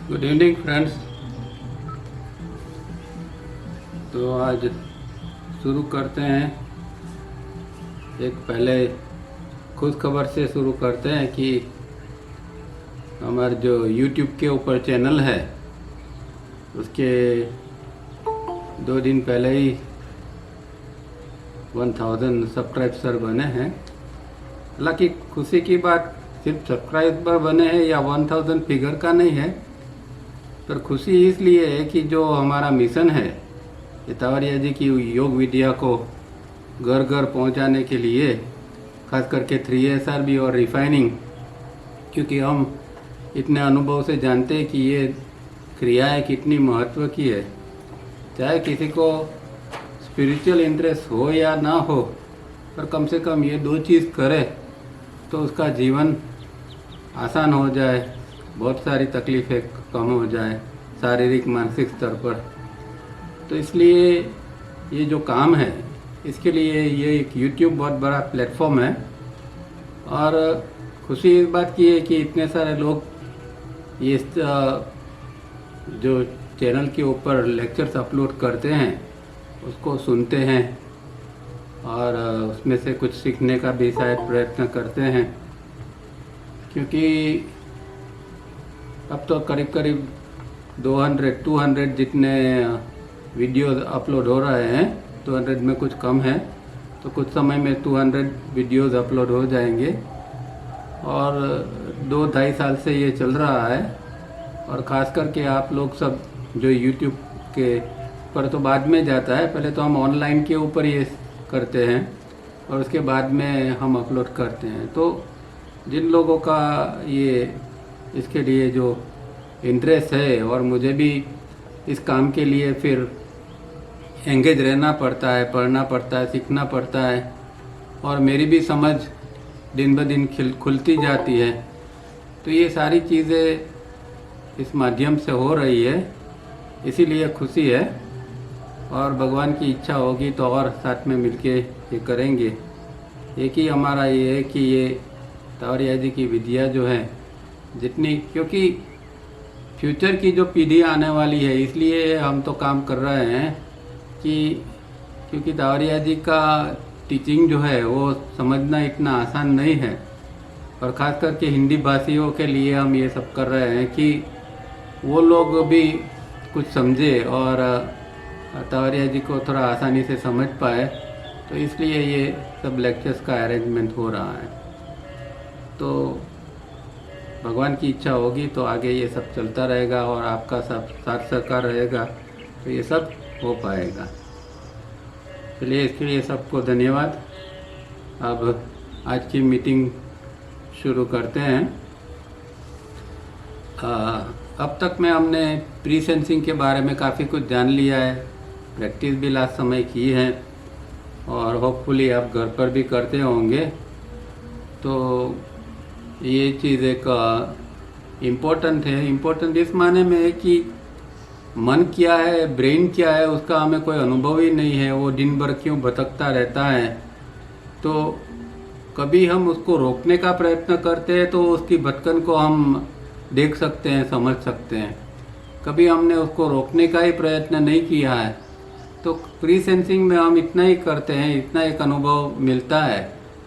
Good evening friends. तो आज शुरू करते हैं। एक पहले खुश खबर से शुरू करते हैं कि हमारे जो YouTube के ऊपर चैनल है उसके 2 दिन पहले ही 1000 सब्सक्राइबर बने हैं। हालांकि खुशी की बात सिर्फ सब्सक्राइबर बने हैं या 1000 फिगर का नहीं है, पर खुशी इसलिए है कि जो हमारा मिशन है ये तावरिया जी की योग विद्या को घर घर पहुंचाने के लिए, खास करके 3SRB और रिफाइनिंग, क्योंकि हम इतने अनुभव से जानते हैं कि ये क्रियाएं कितनी महत्व की है। चाहे किसी को स्पिरिचुअल इंटरेस्ट हो या ना हो, पर कम से कम ये 2 चीज़ करे तो उसका जीवन आसान हो जाए, बहुत सारी तकलीफ़ें कम हो जाए शारीरिक मानसिक स्तर पर। तो इसलिए ये जो काम है इसके लिए ये एक YouTube बहुत बड़ा प्लेटफॉर्म है। और खुशी इस बात की है कि इतने सारे लोग ये जो चैनल के ऊपर लेक्चर्स अपलोड करते हैं उसको सुनते हैं और उसमें से कुछ सीखने का भी शायद प्रयत्न करते हैं, क्योंकि अब तो करीब करीब 200 जितने वीडियोस अपलोड हो रहे हैं। 200 में कुछ कम है, तो कुछ समय में 200 वीडियोस अपलोड हो जाएंगे। और 2-2.5 साल से ये चल रहा है। और ख़ास करके आप लोग सब जो YouTube के पर तो बाद में जाता है, पहले तो हम ऑनलाइन के ऊपर ये करते हैं और उसके बाद में हम अपलोड करते हैं। तो जिन लोगों का ये इसके लिए जो इंटरेस्ट है, और मुझे भी इस काम के लिए फिर एंगेज रहना पड़ता है, पढ़ना पड़ता है, सीखना पड़ता है, और मेरी भी समझ दिन ब दिन खुलती जाती है। तो ये सारी चीज़ें इस माध्यम से हो रही है, इसीलिए खुशी है। और भगवान की इच्छा होगी तो और साथ में मिलके ये करेंगे। एक ही हमारा ये है कि ये तावरिया जी की विद्या जो है जितनी, क्योंकि फ्यूचर की जो पीढ़ी आने वाली है, इसलिए हम तो काम कर रहे हैं कि क्योंकि तावरिया जी का टीचिंग जो है वो समझना इतना आसान नहीं है। और ख़ास करके हिंदी भाषियों के लिए हम ये सब कर रहे हैं कि वो लोग भी कुछ समझे और तावरिया जी को थोड़ा आसानी से समझ पाए। तो इसलिए ये सब लेक्चर्स का अरेंजमेंट हो रहा है। तो भगवान की इच्छा होगी तो आगे ये सब चलता रहेगा और आपका सब साथ सहकार रहेगा तो ये सब हो पाएगा। चलिए, इसके लिए सबको धन्यवाद। अब आज की मीटिंग शुरू करते हैं। अब तक में हमने प्री सेंसिंग के बारे में काफ़ी कुछ जान लिया है, प्रैक्टिस भी लास्ट समय की है, और होपफुली आप घर पर भी करते होंगे। तो ये चीज़ एक इम्पोर्टेंट है। इम्पोर्टेंट इस माने में है कि मन क्या है, ब्रेन क्या है, उसका हमें कोई अनुभव ही नहीं है। वो दिन भर क्यों भटकता रहता है। तो कभी हम उसको रोकने का प्रयत्न करते हैं तो उसकी भटकन को हम देख सकते हैं, समझ सकते हैं। कभी हमने उसको रोकने का ही प्रयत्न नहीं किया है। तो प्री सेंसिंग में हम इतना ही करते हैं, इतना एक अनुभव मिलता है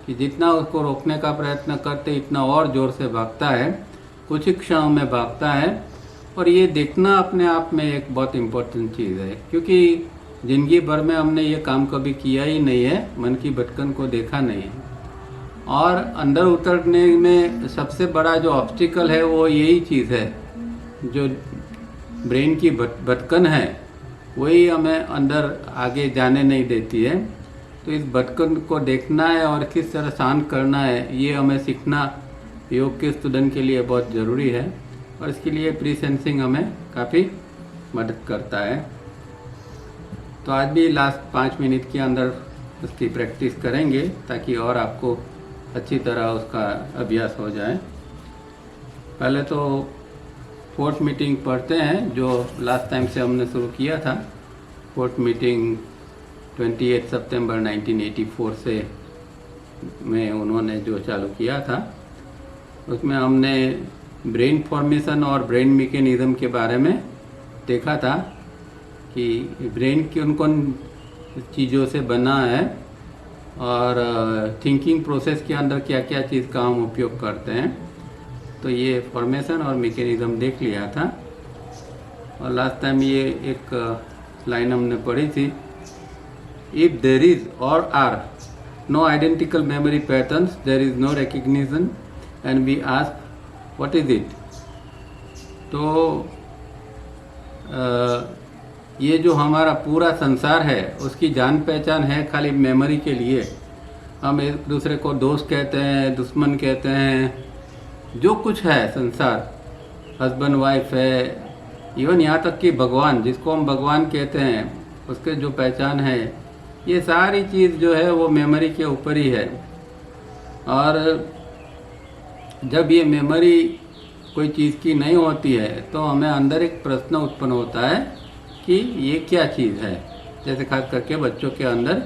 कि जितना उसको रोकने का प्रयत्न करते इतना और ज़ोर से भागता है, कुछ ही क्षणों में भागता है। और ये देखना अपने आप में एक बहुत इम्पोर्टेंट चीज़ है, क्योंकि ज़िंदगी भर में हमने ये काम कभी किया ही नहीं है, मन की भटकन को देखा नहीं है। और अंदर उतरने में सबसे बड़ा जो ऑब्स्टिकल है वो यही चीज़ है, जो ब्रेन की भटकन है, वही हमें अंदर आगे जाने नहीं देती है। तो इस भटकन को देखना है और किस तरह शांत करना है, ये हमें सीखना योग के स्टूडेंट के लिए बहुत ज़रूरी है। और इसके लिए प्री सेंसिंग हमें काफ़ी मदद करता है। तो आज भी लास्ट 5 मिनट के अंदर उसकी प्रैक्टिस करेंगे ताकि और आपको अच्छी तरह उसका अभ्यास हो जाए। पहले तो 4th मीटिंग पढ़ते हैं जो लास्ट टाइम से हमने शुरू किया था। 4th मीटिंग 28 सितंबर 1984 से में उन्होंने जो चालू किया था, उसमें हमने ब्रेन फॉर्मेशन और ब्रेन मैकेनिज्म के बारे में देखा था कि ब्रेन किन कौन चीज़ों से बना है और थिंकिंग प्रोसेस के अंदर क्या क्या चीज़ का हम उपयोग करते हैं। तो ये फॉर्मेशन और मैकेनिज्म देख लिया था। और लास्ट टाइम ये एक लाइन हमने पढ़ी थी, if there is or are no identical memory patterns there is no recognition and we ask what is it. तो ये जो हमारा पूरा संसार है उसकी जान पहचान है खाली मेमोरी के लिए। हम एक दूसरे को दोस्त कहते हैं, दुश्मन कहते हैं, जो कुछ है संसार, हस्बैंड वाइफ है, इवन यहाँ तक कि भगवान, जिसको हम भगवान कहते हैं, उसके जो पहचान है, ये सारी चीज़ जो है वो मेमोरी के ऊपर ही है। और जब ये मेमोरी कोई चीज़ की नहीं होती है तो हमें अंदर एक प्रश्न उत्पन्न होता है कि ये क्या चीज़ है। जैसे खास करके बच्चों के अंदर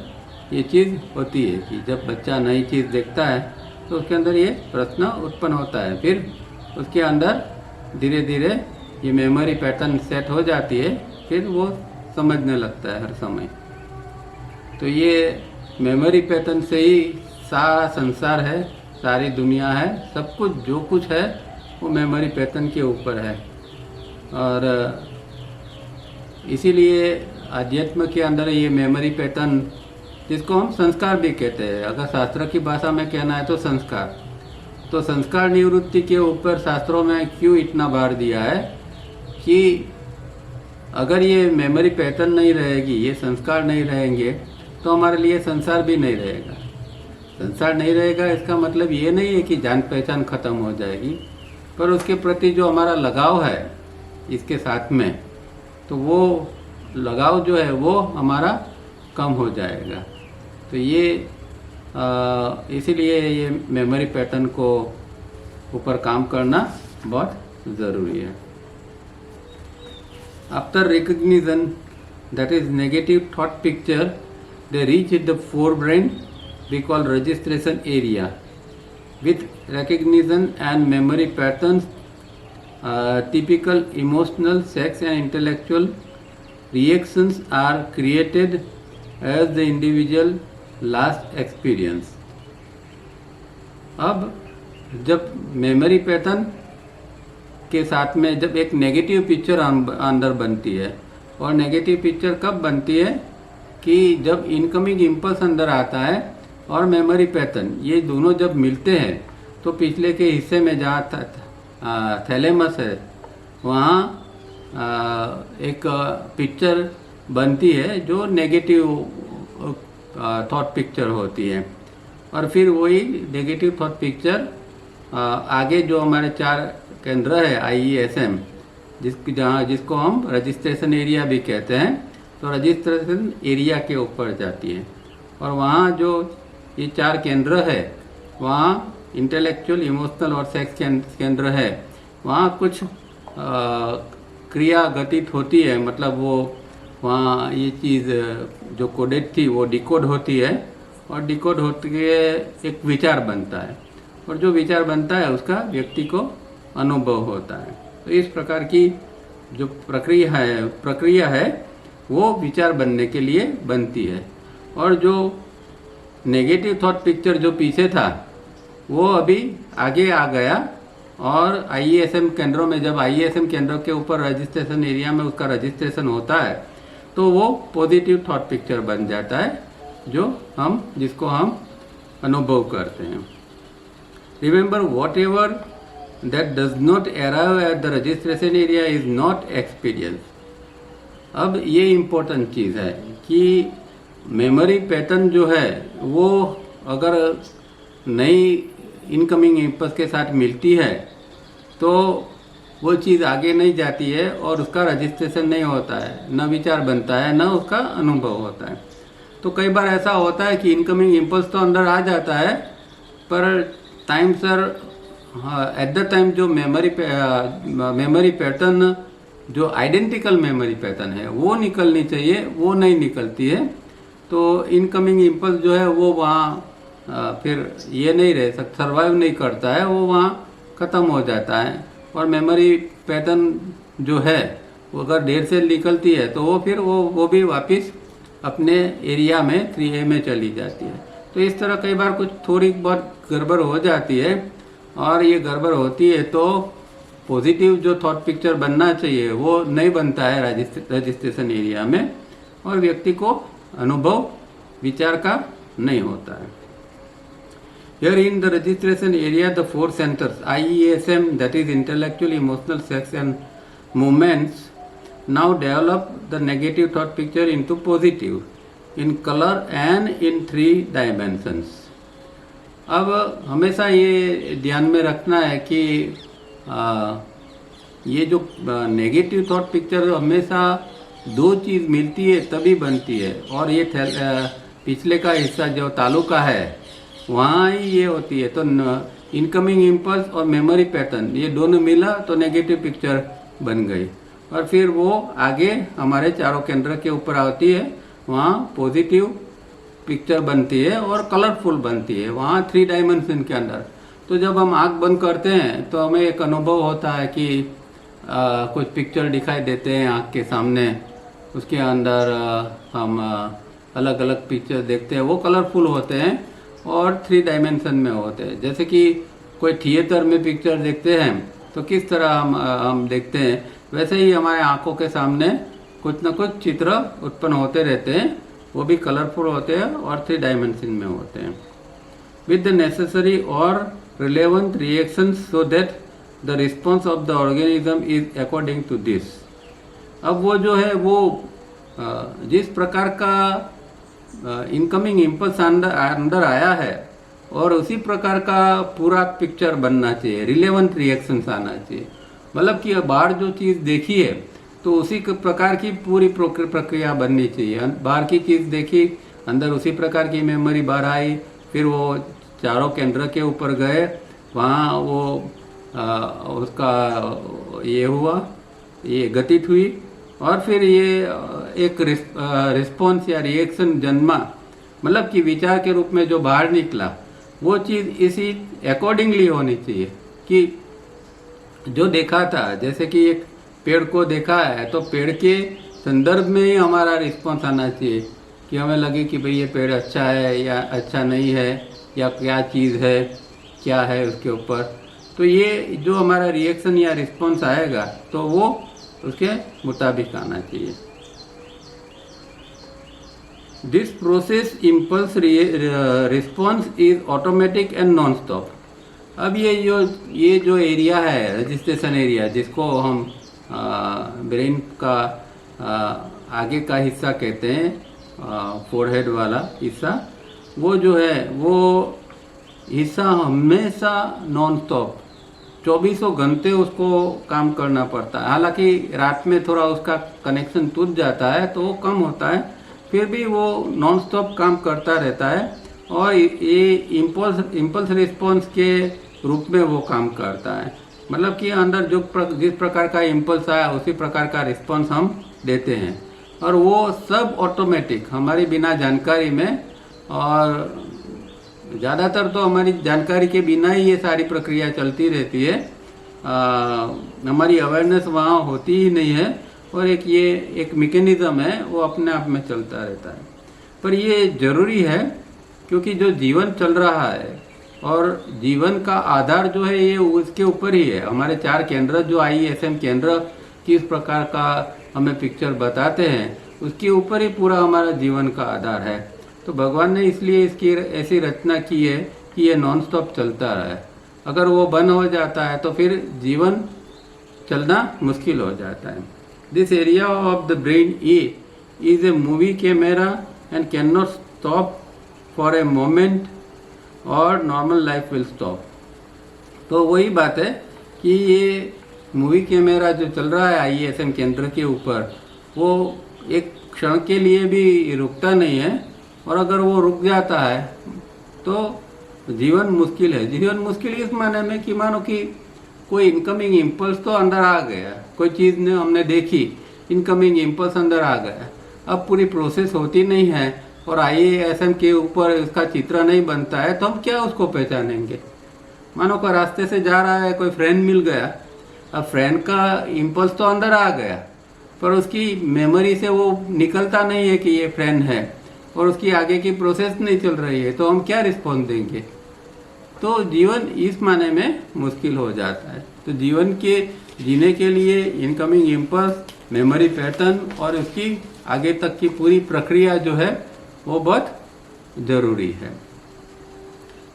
ये चीज़ होती है कि जब बच्चा नई चीज़ देखता है तो उसके अंदर ये प्रश्न उत्पन्न होता है, फिर उसके अंदर धीरे धीरे ये मेमोरी पैटर्न सेट हो जाती है, फिर वो समझने लगता है हर समय। तो ये मेमोरी पैटर्न से ही सारा संसार है, सारी दुनिया है, सब कुछ जो कुछ है वो मेमोरी पैटर्न के ऊपर है। और इसीलिए अध्यात्म के अंदर ये मेमोरी पैटर्न, जिसको हम संस्कार भी कहते हैं, अगर शास्त्र की भाषा में कहना है तो संस्कार। तो संस्कार निवृत्ति के ऊपर शास्त्रों में क्यों इतना भार दिया है कि अगर ये मेमोरी पैटर्न नहीं रहेगी, ये संस्कार नहीं रहेंगे, तो हमारे लिए संसार भी नहीं रहेगा। संसार नहीं रहेगा इसका मतलब ये नहीं है कि जान पहचान खत्म हो जाएगी, पर उसके प्रति जो हमारा लगाव है इसके साथ में, तो वो लगाव जो है वो हमारा कम हो जाएगा। तो ये इसीलिए ये मेमोरी पैटर्न को ऊपर काम करना बहुत ज़रूरी है। After recognition, that is negative thought picture, they reach the forebrain, we call registration area. With recognition and memory patterns, typical emotional, sex and intellectual reactions are created as the individual last experience. अब जब memory pattern के साथ में जब एक negative picture अंदर बनती है, और नेगेटिव पिक्चर कब बनती है कि जब इनकमिंग इम्पल्स अंदर आता है और मेमोरी पैटर्न, ये दोनों जब मिलते हैं तो पिछले के हिस्से में जहाँ थैलेमस है वहाँ एक पिक्चर बनती है जो नेगेटिव थॉट पिक्चर होती है। और फिर वही नेगेटिव थॉट पिक्चर आगे जो हमारे 4 केंद्र है IESM, जिसको हम रजिस्ट्रेशन एरिया भी कहते हैं, तो रजिस्ट्रेशन एरिया के ऊपर जाती है। और वहाँ जो ये 4 केंद्र है, वहाँ इंटेलेक्चुअल, इमोशनल और सेक्स केंद्र है, वहाँ कुछ क्रिया घटित होती है, मतलब वो वहाँ ये चीज़ जो कोडेड थी वो डिकोड होती है, और डिकोड होते एक विचार बनता है, और जो विचार बनता है उसका व्यक्ति को अनुभव होता है। तो इस प्रकार की जो प्रक्रिया है वो विचार बनने के लिए बनती है। और जो नेगेटिव थॉट पिक्चर जो पीछे था वो अभी आगे आ गया, और IESM केंद्रों में, जब IESM केंद्रों के ऊपर रजिस्ट्रेशन एरिया में उसका रजिस्ट्रेशन होता है तो वो पॉजिटिव थॉट पिक्चर बन जाता है, जिसको हम अनुभव करते हैं। Remember, what ever that does not arrive at the registration area is not experience. अब ये इम्पोर्टेंट चीज़ है कि मेमोरी पैटर्न जो है वो अगर नई इनकमिंग इम्पल्स के साथ मिलती है तो वो चीज़ आगे नहीं जाती है, और उसका रजिस्ट्रेशन नहीं होता है, न विचार बनता है, न उसका अनुभव होता है। तो कई बार ऐसा होता है कि इनकमिंग इम्पल्स तो अंदर आ जाता है, पर time sir at the time जो मेमोरी पैटर्न, जो आइडेंटिकल मेमोरी पैटर्न है वो निकलनी चाहिए, वो नहीं निकलती है। तो इनकमिंग इम्पल्स जो है वो वहाँ फिर ये नहीं रह सकता, सर्वाइव नहीं करता है, वो वहाँ ख़त्म हो जाता है। और मेमोरी पैटर्न जो है वो अगर देर से निकलती है तो वो फिर वो भी वापस अपने एरिया में 3A में चली जाती है। तो इस तरह कई बार कुछ थोड़ी बहुत गड़बड़ हो जाती है, और ये गड़बड़ होती है तो पॉजिटिव जो थॉट पिक्चर बनना चाहिए वो नहीं बनता है रजिस्ट्रेशन एरिया में, और व्यक्ति को अनुभव विचार का नहीं होता है। Here in the registration area, the 4 centers IESM, that is intellectual, emotional, sex and movements, now develop the negative thought picture into positive in color and in 3 dimensions. अब हमेशा ये ध्यान में रखना है कि ये जो नेगेटिव थॉट पिक्चर हमेशा 2 चीज़ मिलती है तभी बनती है, और ये पिछले का हिस्सा जो तालुका है वहाँ ही ये होती है। तो इनकमिंग इम्पल्स और मेमोरी पैटर्न ये दोनों मिला तो नेगेटिव पिक्चर बन गई, और फिर वो आगे हमारे चारों केंद्र के ऊपर आती है, वहाँ पॉजिटिव पिक्चर बनती है और कलरफुल बनती है, वहाँ 3 डायमेंशन के अंदर। तो जब हम आँख बंद करते हैं तो हमें एक अनुभव होता है कि कुछ पिक्चर दिखाई देते हैं आँख के सामने, उसके अंदर हम अलग अलग पिक्चर देखते हैं, वो कलरफुल होते हैं और 3 डायमेंशन में होते हैं। जैसे कि कोई थिएटर में पिक्चर देखते हैं तो किस तरह हम देखते हैं, वैसे ही हमारे आंखों के सामने कुछ न कुछ चित्र उत्पन्न होते रहते हैं, वो भी कलरफुल होते हैं और 3 डायमेंशन में होते हैं, विद द नेसेसरी और relevant reactions so that the response of the organism is according to this. अब वो जो है वो जिस प्रकार का इनकमिंग इम्पल्स अंदर आया है और उसी प्रकार का पूरा पिक्चर बनना चाहिए, रिलेवेंट रिएक्शंस आना चाहिए। मतलब कि बाहर जो चीज़ देखी है तो उसी प्रकार की पूरी प्रक्रिया बननी चाहिए। बाहर की चीज़ देखी, अंदर उसी प्रकार की मेमोरी बाहर आई, फिर वो चारों केंद्र के ऊपर गए, वहाँ वो उसका ये हुआ, ये गतित हुई, और फिर ये एक रिस्पॉन्स या रिएक्शन जन्मा, मतलब कि विचार के रूप में जो बाहर निकला वो चीज़ इसी अकॉर्डिंगली होनी चाहिए कि जो देखा था। जैसे कि एक पेड़ को देखा है तो पेड़ के संदर्भ में ही हमारा रिस्पॉन्स आना चाहिए कि हमें लगे कि भाई ये पेड़ अच्छा है या अच्छा नहीं है, या क्या चीज़ है, क्या है उसके ऊपर। तो ये जो हमारा रिएक्शन या रिस्पॉन्स आएगा तो वो उसके मुताबिक आना चाहिए। This process impulse response is automatic and non stop. अब ये जो एरिया है रजिस्ट्रेशन एरिया, जिसको हम ब्रेन का आगे का हिस्सा कहते हैं, फोरहेड वाला हिस्सा, वो जो है वो हिस्सा हमेशा नॉन स्टॉप 24 घंटे उसको काम करना पड़ता है। हालांकि रात में थोड़ा उसका कनेक्शन टूट जाता है तो वो कम होता है, फिर भी वो नॉन स्टॉप काम करता रहता है, और ये इम्पल्स रिस्पॉन्स के रूप में वो काम करता है। मतलब कि अंदर जिस प्रकार का इम्पल्स आया उसी प्रकार का रिस्पॉन्स हम देते हैं, और वो सब ऑटोमेटिक हमारी बिना जानकारी में, और ज़्यादातर तो हमारी जानकारी के बिना ही ये सारी प्रक्रिया चलती रहती है। हमारी अवेयरनेस वहाँ होती ही नहीं है, और ये एक मैकेनिज्म है वो अपने आप में चलता रहता है। पर ये ज़रूरी है क्योंकि जो जीवन चल रहा है और जीवन का आधार जो है ये उसके ऊपर ही है। हमारे 4 केंद्र जो IESM केंद्र किस प्रकार का हमें पिक्चर बताते हैं उसके ऊपर ही पूरा हमारा जीवन का आधार है। तो भगवान ने इसलिए इसकी ऐसी रचना की है कि ये नॉन स्टॉप चलता रहे। अगर वो बंद हो जाता है तो फिर जीवन चलना मुश्किल हो जाता है। This area of the brain is a movie camera and can not stop for a moment और नॉर्मल लाइफ विल स्टॉप। तो वही बात है कि ये मूवी कैमरा जो चल रहा है IESM केंद्र के ऊपर, वो एक क्षण के लिए भी रुकता नहीं है, और अगर वो रुक जाता है तो जीवन मुश्किल है। जीवन मुश्किल इस माने में कि मानो कि कोई इनकमिंग इम्पल्स तो अंदर आ गया, कोई चीज़ ने हमने देखी, इनकमिंग इम्पल्स अंदर आ गया, अब पूरी प्रोसेस होती नहीं है और IESM के ऊपर इसका चित्र नहीं बनता है, तो हम क्या उसको पहचानेंगे। मानो कोई रास्ते से जा रहा है, कोई फ्रेंड मिल गया, अब फ्रेंड का इम्पल्स तो अंदर आ गया, पर उसकी मेमोरी से वो निकलता नहीं है कि ये फ्रेंड है, और उसकी आगे की प्रोसेस नहीं चल रही है, तो हम क्या रिस्पॉन्स देंगे? तो जीवन इस माने में मुश्किल हो जाता है। तो जीवन के जीने के लिए इनकमिंग इम्पल्स, मेमोरी पैटर्न और उसकी आगे तक की पूरी प्रक्रिया जो है वो बहुत जरूरी है।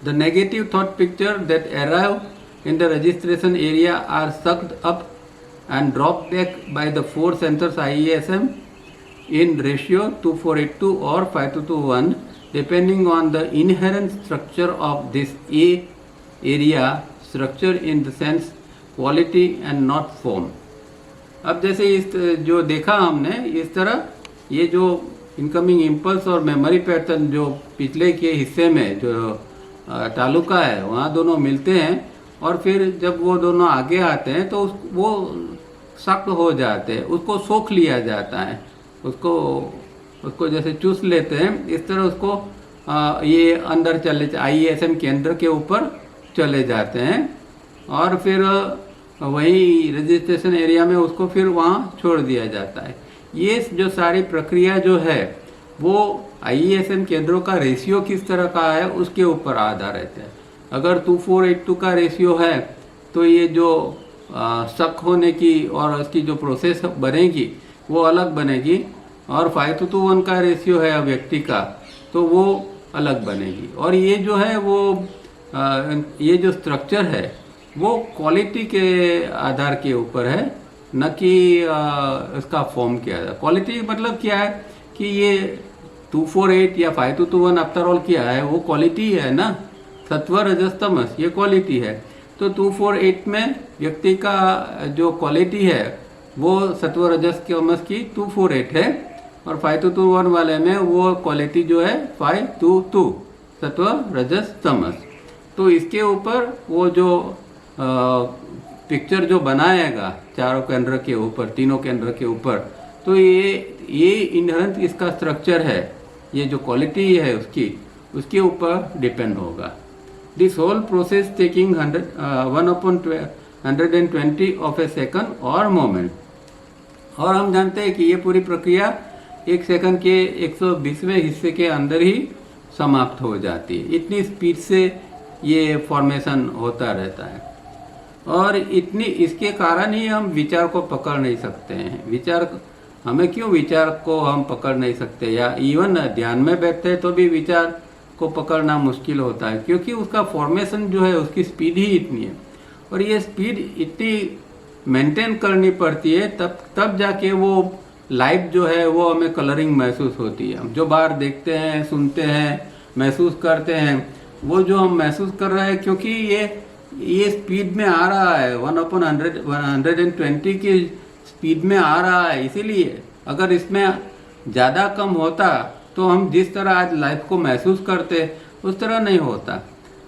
The negative thought picture that arrive in the registration area are sucked up and dropped back by the four sensors IESM in ratio 24:2 or 5:1 depending on the inherent structure of this A area, structure in the sense quality and not form। अब जैसे इस जो देखा हमने, इस तरह ये जो इनकमिंग इम्पल्स और मेमोरी पैटर्न जो पिछले के हिस्से में जो तालुका है वहाँ दोनों मिलते हैं, और फिर जब वो दोनों आगे आते हैं तो वो सख्त हो जाते हैं, उसको सोख लिया जाता है, उसको जैसे चूस लेते हैं, इस तरह उसको ये अंदर चले IESM केंद्र के ऊपर चले जाते हैं, और फिर वही रजिस्ट्रेशन एरिया में उसको फिर वहाँ छोड़ दिया जाता है। ये जो सारी प्रक्रिया जो है वो IESM केंद्रों का रेशियो किस तरह का है उसके ऊपर आधारित है। अगर 24:2 का रेशियो है तो ये जो शक होने की और उसकी जो प्रोसेस बनेगी वो अलग बनेगी, और 5:1 का रेशियो है व्यक्ति का तो वो अलग बनेगी। और ये जो है वो ये जो स्ट्रक्चर है वो क्वालिटी के आधार के ऊपर है, न कि इसका फॉर्म के आधार। क्वालिटी मतलब क्या है कि ये 248 या 5:1 आफ्टर ऑल क्या है, वो क्वालिटी है ना, सत्व रजस तमस ये क्वालिटी है। तो 248 में व्यक्ति का जो क्वालिटी है वो सत्व रजस तमस की 248 है, और 5:1 वाले में वो क्वालिटी जो है 5:2 सत्व रजस तमस। तो इसके ऊपर वो जो पिक्चर जो बनाएगा चारों केंद्र के ऊपर, तीनों केंद्र के ऊपर, तो ये इनहेरेंट इसका स्ट्रक्चर है, ये जो क्वालिटी है उसके ऊपर डिपेंड होगा। This whole process taking 1/120 of a second or moment। और हम जानते हैं कि ये पूरी प्रक्रिया 1 सेकंड के 120वें हिस्से के अंदर ही समाप्त हो जाती है। इतनी स्पीड से ये फॉर्मेशन होता रहता है, और इसके कारण ही हम विचार को पकड़ नहीं सकते हैं। हमें क्यों विचार को हम पकड़ नहीं सकते, या इवन ध्यान में बैठते हैं तो भी विचार को पकड़ना मुश्किल होता है, क्योंकि उसका फॉर्मेशन जो है उसकी स्पीड ही इतनी है, और ये स्पीड इतनी मेंटेन करनी पड़ती है तब जाके वो लाइफ जो है वो हमें कलरिंग महसूस होती है। हम जो बाहर देखते हैं, सुनते हैं, महसूस करते हैं, वो जो हम महसूस कर रहे हैं क्योंकि ये स्पीड में आ रहा है, 1/120 की स्पीड में आ रहा है। इसीलिए अगर इसमें ज़्यादा कम होता तो हम जिस तरह आज लाइफ को महसूस करते उस तरह नहीं होता।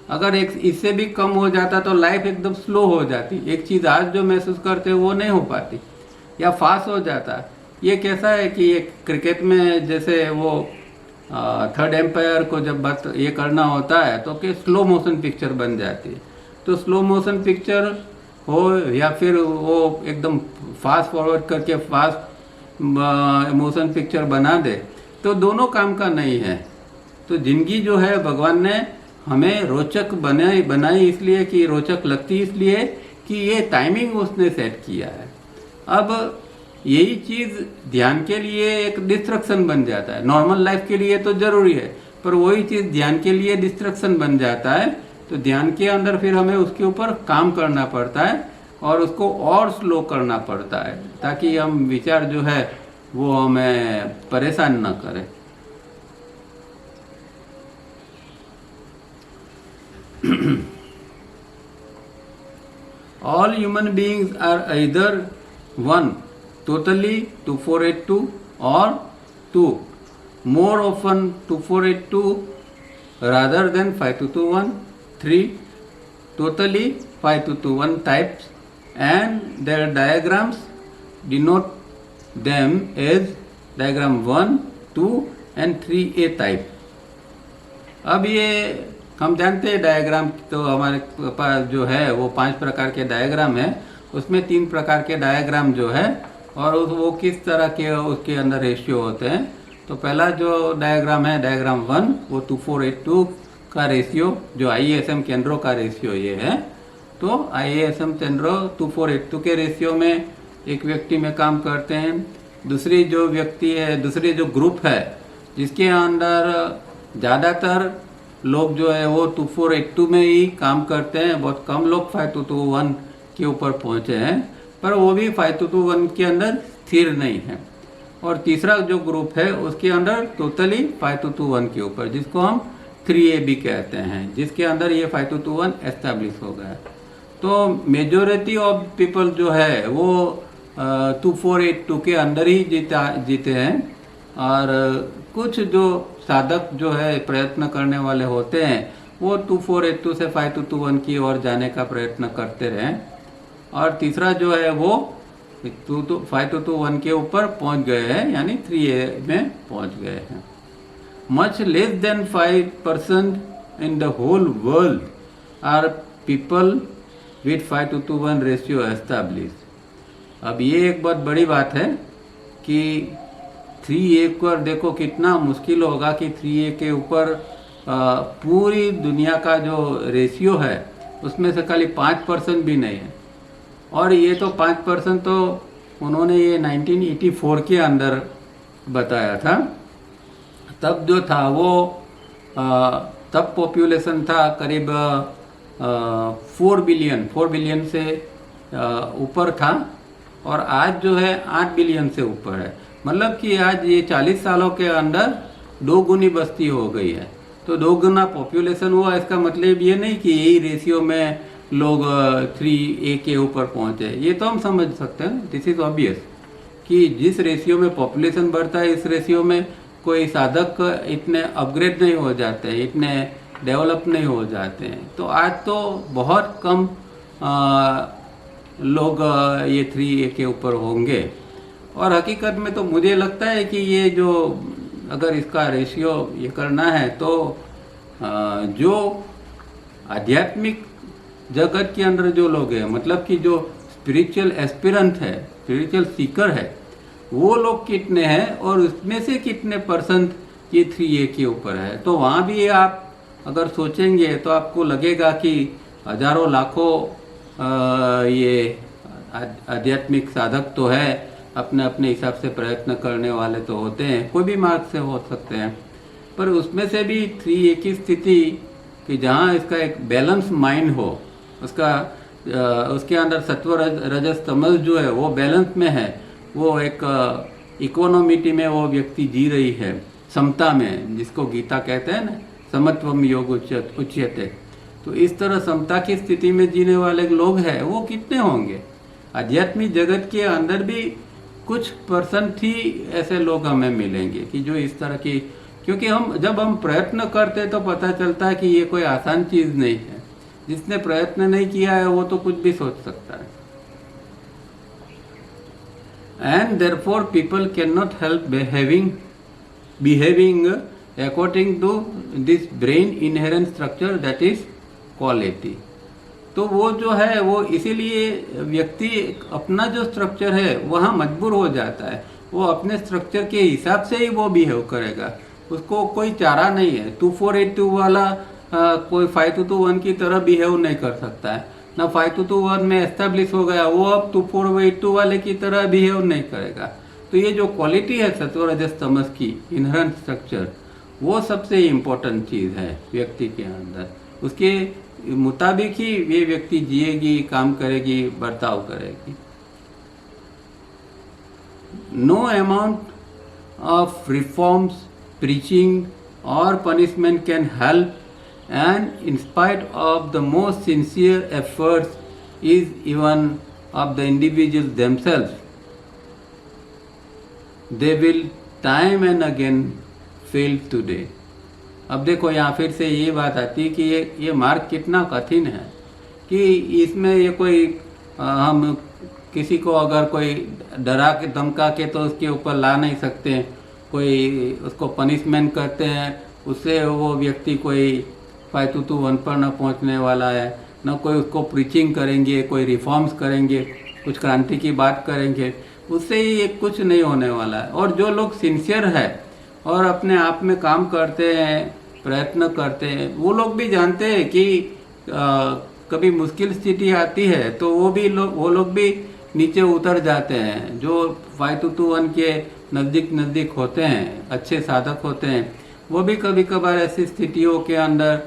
अगर इससे भी कम हो जाता तो लाइफ एकदम स्लो हो जाती, एक चीज़ आज जो महसूस करते वो नहीं हो पाती, या फास्ट हो जाता। ये कैसा है कि ये क्रिकेट में जैसे वो थर्ड एम्पायर को जब ये करना होता है तो कि स्लो मोशन पिक्चर बन जाती है। तो स्लो मोशन पिक्चर हो या फिर वो एकदम फास्ट फॉरवर्ड करके फास्ट मोशन पिक्चर बना दे, तो दोनों काम का नहीं है। तो जिंदगी जो है भगवान ने हमें रोचक बनाई इसलिए कि रोचक लगती इसलिए कि ये टाइमिंग उसने सेट किया है। अब यही चीज़ ध्यान के लिए एक डिस्ट्रक्शन बन जाता है। नॉर्मल लाइफ के लिए तो जरूरी है, पर वही चीज़ ध्यान के लिए डिस्ट्रक्शन बन जाता है। तो ध्यान के अंदर फिर हमें उसके ऊपर काम करना पड़ता है और उसको और स्लो करना पड़ता है, ताकि हम विचार जो है वो हमें परेशान न करे। All human beings are either 1 totally 2482 or 2 more often 2482 rather than 5221, 3 totally 5221 types, and their diagrams denote them as diagram 1, 2 and 3A type। अब ये हम जानते हैं डायग्राम तो हमारे पास जो है वो 5 प्रकार के डायग्राम है, उसमें 3 प्रकार के डायग्राम जो है और वो किस तरह के उसके अंदर रेशियो होते हैं। तो पहला जो डायग्राम है, डायग्राम 1, वो 2482 का रेशियो, जो IASM केंद्रों का रेशियो ये है। तो IASM केंद्रों 2482 के रेशियो में एक व्यक्ति में काम करते हैं। दूसरी जो व्यक्ति है, दूसरी जो ग्रुप है जिसके अंदर ज़्यादातर लोग जो है वो 2482 में ही काम करते हैं, बहुत कम लोग 5221 के ऊपर पहुंचे हैं, पर वो भी 5221 के अंदर स्थिर नहीं है। और तीसरा जो ग्रुप है उसके अंदर टोटली 5221 के ऊपर, जिसको हम 3A भी कहते हैं, जिसके अंदर ये 5221 एस्टेब्लिश हो गया है। तो मेजोरिटी ऑफ पीपल जो है वो 2482 के अंदर ही जीते हैं। और कुछ जो साधक जो है प्रयत्न करने वाले होते हैं वो 2482 से 5221 की ओर जाने का प्रयत्न करते रहे। और तीसरा जो है वो 5221 के ऊपर पहुंच गए हैं, यानी 3A में पहुंच गए हैं। Much less than 5% in the whole world are people with 5221 ratio establish. अब ये एक बहुत बड़ी बात है कि 3A पर देखो कितना मुश्किल होगा कि 3A के ऊपर पूरी दुनिया का जो रेशियो है उसमें से खाली 5% भी नहीं है। और ये तो 5% तो उन्होंने ये 1984 के अंदर बताया था। तब जो था वो तब पॉपुलेशन था करीब 4 बिलियन से ऊपर था, और आज जो है 8 बिलियन से ऊपर है। मतलब कि आज ये 40 सालों के अंदर 2 गुनी बस्ती हो गई है। तो 2 गुना पॉपुलेशन हुआ, इसका मतलब ये नहीं कि यही रेशियो में लोग 3A के ऊपर पहुंचे। ये तो हम समझ सकते हैं, दिस इज ऑब्वियस, कि जिस रेशियो में पॉपुलेशन बढ़ता है इस रेशियो में कोई साधक इतने अपग्रेड नहीं हो जाते हैं, इतने डेवलप नहीं हो जाते हैं। तो आज तो बहुत कम लोग ये 3A के ऊपर होंगे। और हकीकत में तो मुझे लगता है कि ये जो अगर इसका रेशियो ये करना है तो जो आध्यात्मिक जगत के अंदर जो लोग हैं, मतलब कि जो स्पिरिचुअल एस्पिरेंट है, स्पिरिचुअल सीकर है, वो लोग कितने हैं और उसमें से कितने परसेंट ये 3A के ऊपर है। तो वहाँ भी आप अगर सोचेंगे तो आपको लगेगा कि हजारों लाखों ये आध्यात्मिक साधक तो है, अपने अपने हिसाब से प्रयत्न करने वाले तो होते हैं, कोई भी मार्ग से हो सकते हैं, पर उसमें से भी 3A की स्थिति कि जहाँ इसका एक बैलेंस माइंड हो, उसके अंदर सत्व रजस तमस जो है वो बैलेंस में है, वो एक इकोनॉमिटी में वो व्यक्ति जी रही है, समता में, जिसको गीता कहते हैं ना, समत्वम योग उच्यते। तो इस तरह समता की स्थिति में जीने वाले लोग हैं वो कितने होंगे। आध्यात्मिक जगत के अंदर भी कुछ परसेंट ही ऐसे लोग हमें मिलेंगे कि जो इस तरह की, क्योंकि जब हम प्रयत्न करते तो पता चलता है कि ये कोई आसान चीज नहीं है। जिसने प्रयत्न नहीं किया है वो तो कुछ भी सोच सकता है। And therefore people cannot help behaving according to this brain inherent structure, that is quality. तो वो जो है वो इसीलिए व्यक्ति अपना जो स्ट्रक्चर है वहाँ मजबूर हो जाता है, वो अपने स्ट्रक्चर के हिसाब से ही वो बिहेव करेगा, उसको कोई चारा नहीं है। 2482 वाला कोई 5221 की तरह बिहेव नहीं कर सकता है ना, 5221 में एस्टेब्लिश हो गया वो अब 2482 वाले की तरह बिहेव नहीं करेगा। तो ये जो क्वालिटी है सत्व रजस तमस की इनहेरेंट स्ट्रक्चर, वो सबसे इम्पोर्टेंट चीज़ है व्यक्ति के अंदर। उसके मुताबिक ही ये व्यक्ति जिएगी, काम करेगी, बर्ताव करेगी। No amount of reforms, preaching और punishment can help, and in spite of the most sincere efforts is even of the individuals themselves, they will time and again fail today। अब देखो यहाँ फिर से ये बात आती है कि ये मार्ग कितना कठिन है, कि इसमें ये कोई हम किसी को अगर कोई डरा के धमका के तो उसके ऊपर ला नहीं सकते, कोई उसको पनिशमेंट करते हैं, उससे वो व्यक्ति कोई 5221 पर न पहुंचने वाला है। ना कोई उसको प्रीचिंग करेंगे, कोई रिफॉर्म्स करेंगे, कुछ क्रांति की बात करेंगे, उससे ये कुछ नहीं होने वाला है। और जो लोग सिंसियर है और अपने आप में काम करते हैं, प्रयत्न करते हैं, वो लोग भी जानते हैं कि कभी मुश्किल स्थिति आती है तो वो लोग भी नीचे उतर जाते हैं। जो 5221 के नज़दीक होते हैं, अच्छे साधक होते हैं, वो भी कभी कभार ऐसी स्थितियों के अंदर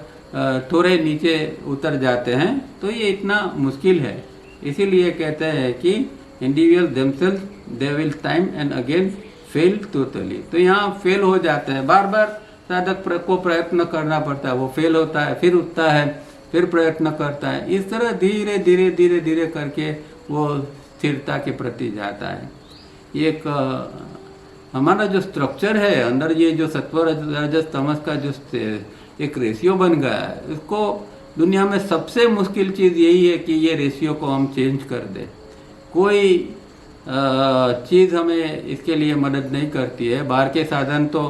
थोड़े नीचे उतर जाते हैं। तो ये इतना मुश्किल है, इसीलिए कहते हैं कि individual themself they will time and again fail totally. तो यहाँ फेल हो जाते हैं, बार बार साधक को प्रयत्न करना पड़ता है, वो फेल होता है, फिर उठता है, फिर प्रयत्न करता है। इस तरह धीरे धीरे करके वो स्थिरता के प्रति जाता है। ये एक हमारा जो स्ट्रक्चर है अंदर, ये जो सत्व रजस तमस का जो एक रेशियो बन गया है, इसको दुनिया में सबसे मुश्किल चीज़ यही है कि ये रेशियो को हम चेंज कर दें। कोई चीज़ हमें इसके लिए मदद नहीं करती है। बाहर के साधन तो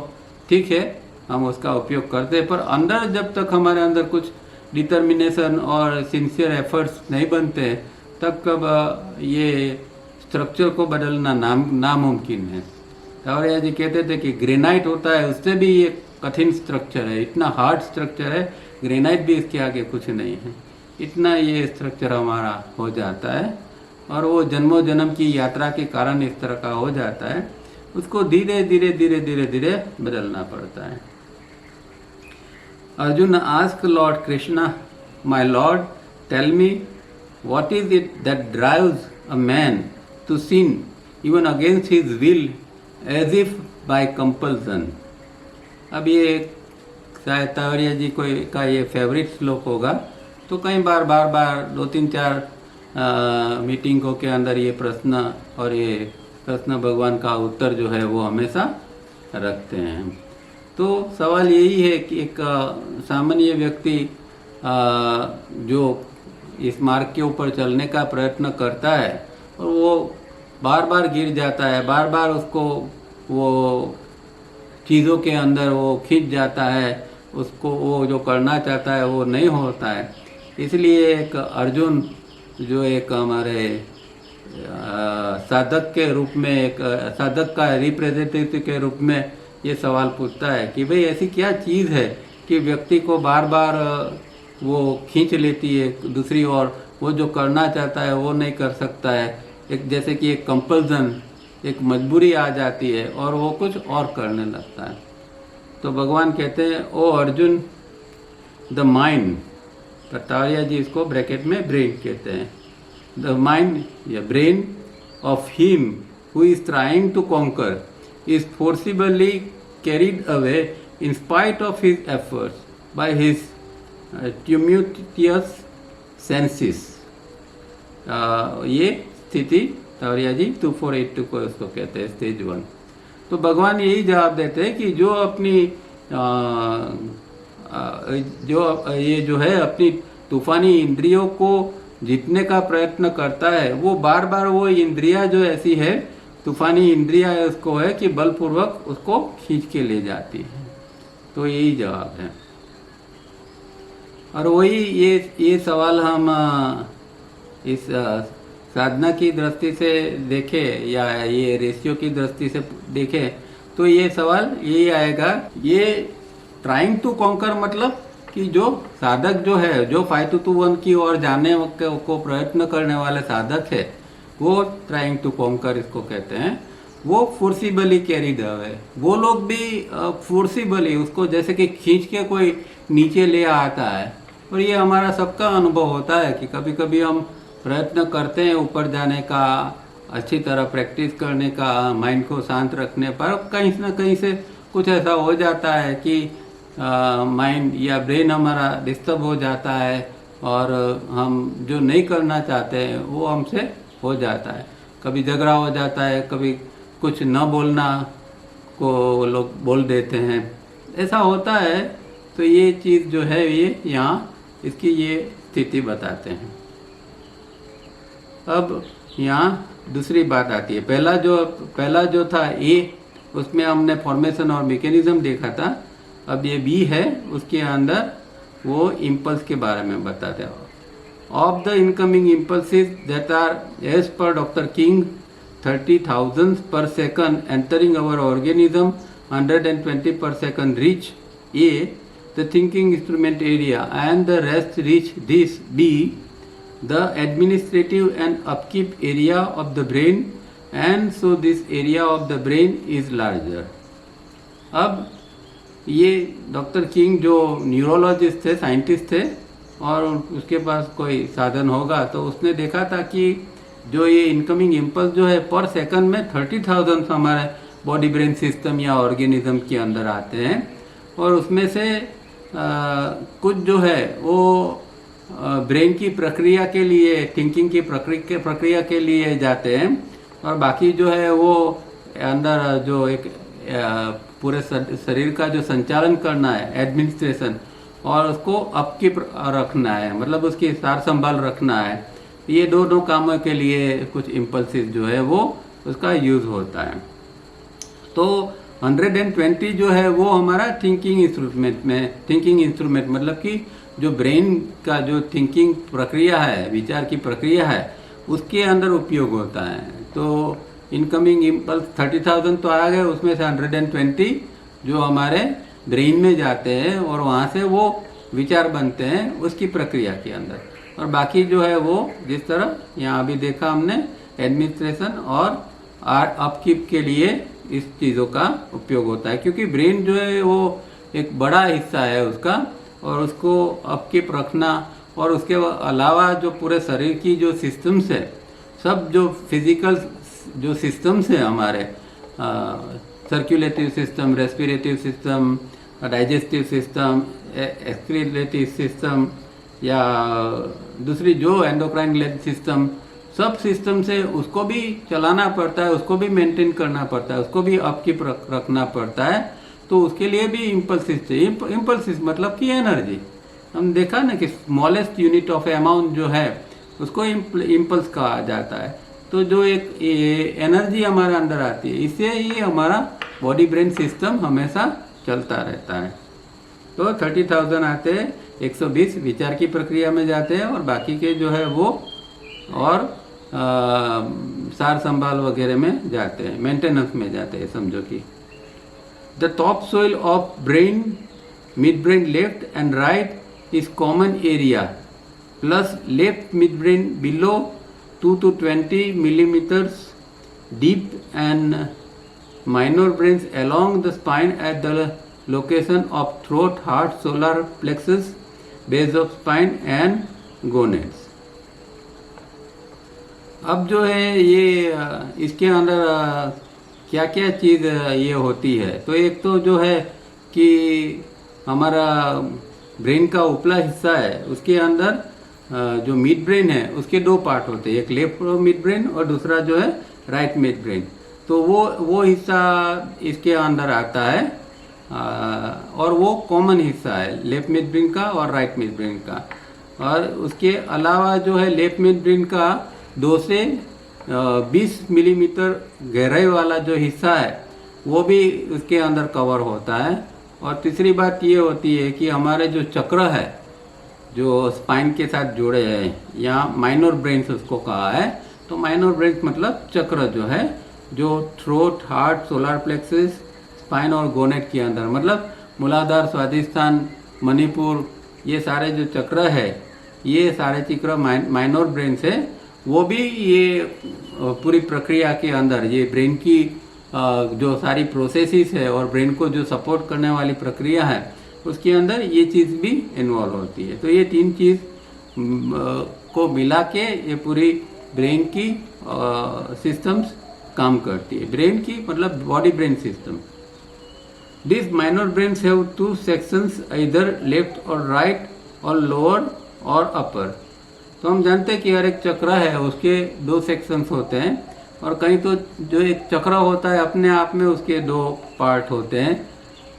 ठीक है, हम उसका उपयोग करते हैं, पर अंदर जब तक हमारे अंदर कुछ डिटर्मिनेशन और सिंसियर एफर्ट्स नहीं बनते तब कब ये स्ट्रक्चर को बदलना नामुमकिन है। टावरिया जी कहते थे कि ग्रेनाइट होता है, उससे भी ये कठिन स्ट्रक्चर है, इतना हार्ड स्ट्रक्चर है, ग्रेनाइट भी इसके आगे कुछ नहीं है। इतना ये स्ट्रक्चर हमारा हो जाता है और वो जन्मों जन्म की यात्रा के कारण इस तरह का हो जाता है। उसको धीरे धीरे बदलना पड़ता है। Arjun ask lord Krishna, my lord tell me what is it that drives a man to sin even against his will as if by compulsion. अब ये शायद टावरिया जी का ये फेवरेट श्लोक होगा, तो कई बार 2-3-4 मीटिंगों के अंदर ये प्रश्न और ये प्रश्न भगवान का उत्तर जो है वो हमेशा रखते हैं। तो सवाल यही है कि एक सामान्य व्यक्ति जो इस मार्ग के ऊपर चलने का प्रयत्न करता है और वो बार बार गिर जाता है, बार बार उसको वो चीज़ों के अंदर वो खींच जाता है, उसको वो जो करना चाहता है वो नहीं होता है। इसलिए एक अर्जुन जो एक हमारे साधक के रूप में, एक साधक का रिप्रेजेंटेटिव के रूप में ये सवाल पूछता है कि भाई ऐसी क्या चीज़ है कि व्यक्ति को बार बार वो खींच लेती है दूसरी ओर, वो जो करना चाहता है वो नहीं कर सकता है। एक जैसे कि एक कंपल्सन, एक मजबूरी आ जाती है और वो कुछ और करने लगता है। तो भगवान कहते हैं, ओ अर्जुन, द माइंड, टावरिया जी इसको ब्रैकेट में ब्रेन कहते हैं, द माइंड या brain of him who is trying to conquer is forcibly carried away in spite of his efforts by his tumultuous senses। ये स्थिति टावरिया जी 2482 को इसको कहते हैं, स्टेज 1। तो भगवान यही जवाब देते हैं कि जो अपनी ये जो है अपनी तूफानी इंद्रियों को जीतने का प्रयत्न करता है, वो बार बार वो इंद्रिया जो ऐसी है, तूफानी इंद्रिया उसको है कि बलपूर्वक उसको खींच के ले जाती है। तो यही जवाब है। और वही ये सवाल हम इस साधना की दृष्टि से देखें या ये रेशियो की दृष्टि से देखें तो ये सवाल यही आएगा, ये ट्राइंग टू कॉन्कर मतलब कि जो साधक जो है, जो 5221 की ओर जाने को प्रयत्न करने वाले साधक है, वो ट्राइंग टू कॉन्कर इसको कहते हैं, वो फोर्सिबली कैरीड अवे। वो लोग भी फोर्सिबली उसको जैसे कि खींच के कोई नीचे ले आता है। और ये हमारा सबका अनुभव होता है कि कभी कभी हम प्रयत्न करते हैं ऊपर जाने का, अच्छी तरह प्रैक्टिस करने का, माइंड को शांत रखने पर कहीं ना कहीं से कुछ ऐसा हो जाता है कि माइंड या ब्रेन हमारा डिस्टर्ब हो जाता है और हम जो नहीं करना चाहते हैं वो हमसे हो जाता है। कभी झगड़ा हो जाता है, कभी कुछ न बोलना को लोग बोल देते हैं, ऐसा होता है। तो ये चीज़ जो है ये यहाँ इसकी ये स्थिति बताते हैं। अब यहाँ दूसरी बात आती है। पहला जो था ए, उसमें हमने फॉर्मेशन और मैकेनिज्म देखा था। अब ये बी है, उसके अंदर वो इम्पल्स के बारे में बताते हैं। of the incoming impulses that are, as per Dr. King, 30,000 per second entering our organism, 120 per second reach A, the thinking instrument area, and the rest reach this B, the administrative and upkeep area of the brain, and so this area of the brain is larger. अब ये doctor king जो neurologist थे, scientist थे, और उसके पास कोई साधन होगा, तो उसने देखा था कि जो ये इनकमिंग इम्पल्स जो है पर सेकंड में 30,000 हमारे बॉडी ब्रेन सिस्टम या ऑर्गेनिज्म के अंदर आते हैं, और उसमें से कुछ जो है वो ब्रेन की प्रक्रिया के लिए, थिंकिंग की प्रक्रिया के लिए जाते हैं, और बाकी जो है वो अंदर जो एक पूरे शरीर का जो संचालन करना है, एडमिनिस्ट्रेशन, और उसको अपकीप रखना है, मतलब उसकी सार संभाल रखना है, ये दोनों कामों के लिए कुछ इम्पल्सिस जो है वो उसका यूज होता है। तो 120 जो है वो हमारा थिंकिंग इंस्ट्रूमेंट मतलब कि जो ब्रेन का जो थिंकिंग प्रक्रिया है, विचार की प्रक्रिया है, उसके अंदर उपयोग होता है। तो इनकमिंग इम्पल्स 30,000 तो आ गए, उसमें से 120 जो हमारे ब्रेन में जाते हैं और वहाँ से वो विचार बनते हैं उसकी प्रक्रिया के अंदर, और बाकी जो है वो जिस तरह यहाँ अभी देखा हमने, एडमिनिस्ट्रेशन और अपकीप के लिए इस चीज़ों का उपयोग होता है, क्योंकि ब्रेन जो है वो एक बड़ा हिस्सा है उसका, और उसको अपकीप रखना, और उसके अलावा जो पूरे शरीर की जो सिस्टम्स है, सब जो फिजिकल जो सिस्टम्स है हमारे, circulative system, respirative system, digestive system, excretive system, या दूसरी जो एंडोक्राइन ग्लैंड सिस्टम, सब सिस्टम से उसको भी चलाना पड़ता है, उसको भी मेंटेन करना पड़ता है, उसको भी अपकीप रखना पड़ता है। तो उसके लिए भी इम्पल्सिस चाहिए। इम्पल्सिस मतलब कि एनर्जी, हम देखा ना कि स्मॉलेस्ट यूनिट ऑफ अमाउंट जो है उसको इम्पल्स कहा जाता है। तो जो एक एनर्जी हमारे अंदर आती है, इससे ये हमारा बॉडी ब्रेन सिस्टम हमेशा चलता रहता है। तो 30,000 आते हैं, 120 विचार की प्रक्रिया में जाते हैं, और बाकी के जो है वो और सार संभाल वगैरह में जाते हैं, मेंटेनेंस में जाते हैं, समझो कि the top soil of brain, mid brain left and right is common area, plus left mid brain below 2 to 20 millimeters deep, and minor brains along the spine at the location of throat, heart, solar plexus, base of spine and gonads. अब जो है ये इसके अंदर क्या क्या चीज़ ये होती है, तो एक तो जो है कि हमारा ब्रेन का उपला हिस्सा है, उसके अंदर जो मिड ब्रेन है उसके दो पार्ट होते हैं, एक लेफ्ट मिड ब्रेन और दूसरा जो है राइट मिड ब्रेन। तो वो हिस्सा इसके अंदर आता है, और वो कॉमन हिस्सा है लेफ्ट मिड ब्रेन का और राइट मिड ब्रेन का। और उसके अलावा जो है लेफ्ट मिड ब्रेन का 2 से 20 मिलीमीटर गहराई वाला जो हिस्सा है वो भी उसके अंदर कवर होता है। और तीसरी बात ये होती है कि हमारे जो चक्र है जो स्पाइन के साथ जुड़े हैं, यहाँ माइनर ब्रेन्स उसको कहा है। तो माइनर ब्रेन्स मतलब चक्र जो है, जो throat, heart, solar plexus, spine और गोनेट के अंदर, मतलब मूलाधार, स्वादिष्ठान, मणिपुर, ये सारे जो चक्र है, ये सारे चक्र माइनर ब्रेन्स है। वो भी ये पूरी प्रक्रिया के अंदर ये ब्रेन की जो सारी प्रोसेसेस है और ब्रेन को जो सपोर्ट करने वाली प्रक्रिया है उसके अंदर ये चीज़ भी इन्वॉल्व होती है। तो ये 3 चीज़ को मिला के ये पूरी ब्रेन की सिस्टम्स काम करती है। ब्रेन की मतलब body brain system. This minor brains have 2 sections, इधर लेफ्ट और राइट, और लोअर और अपर। तो हम जानते हैं कि हर एक चक्र है उसके 2 सेक्शंस होते हैं, और कहीं तो जो एक चक्र होता है अपने आप में उसके 2 पार्ट होते हैं।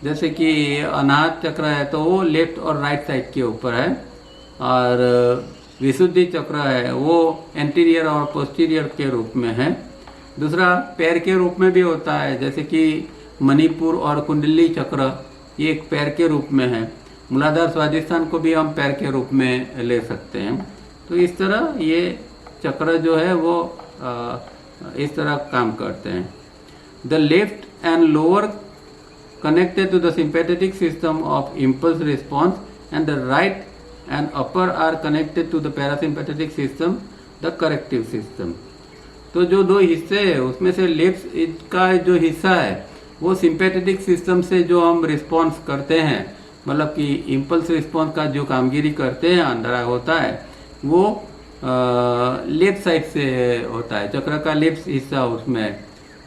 जैसे कि अनाहत चक्र है तो वो लेफ्ट और राइट साइड के ऊपर है, और विशुद्धि चक्र है वो एंटीरियर और पोस्टीरियर के रूप में है। दूसरा पैर के रूप में भी होता है, जैसे कि मणिपुर और कुंडली चक्र, ये एक पैर के रूप में है। मूलाधार स्वादिष्ठान को भी हम पैर के रूप में ले सकते हैं। तो इस तरह ये चक्र जो है वो इस तरह काम करते हैं। The left and lower connected to the sympathetic system of impulse response and the right and upper are connected to the parasympathetic system, the corrective system। तो जो दो हिस्से हैं उसमें से लेफ्ट का जो हिस्सा है वो सिंपैथेटिक सिस्टम से जो हम रिस्पॉन्स करते हैं, मतलब कि इम्पल्स रिस्पॉन्स का जो कामगिरी करते हैं अंदर होता है वो लेफ्ट साइड से होता है, चक्र का लेफ्ट हिस्सा उसमें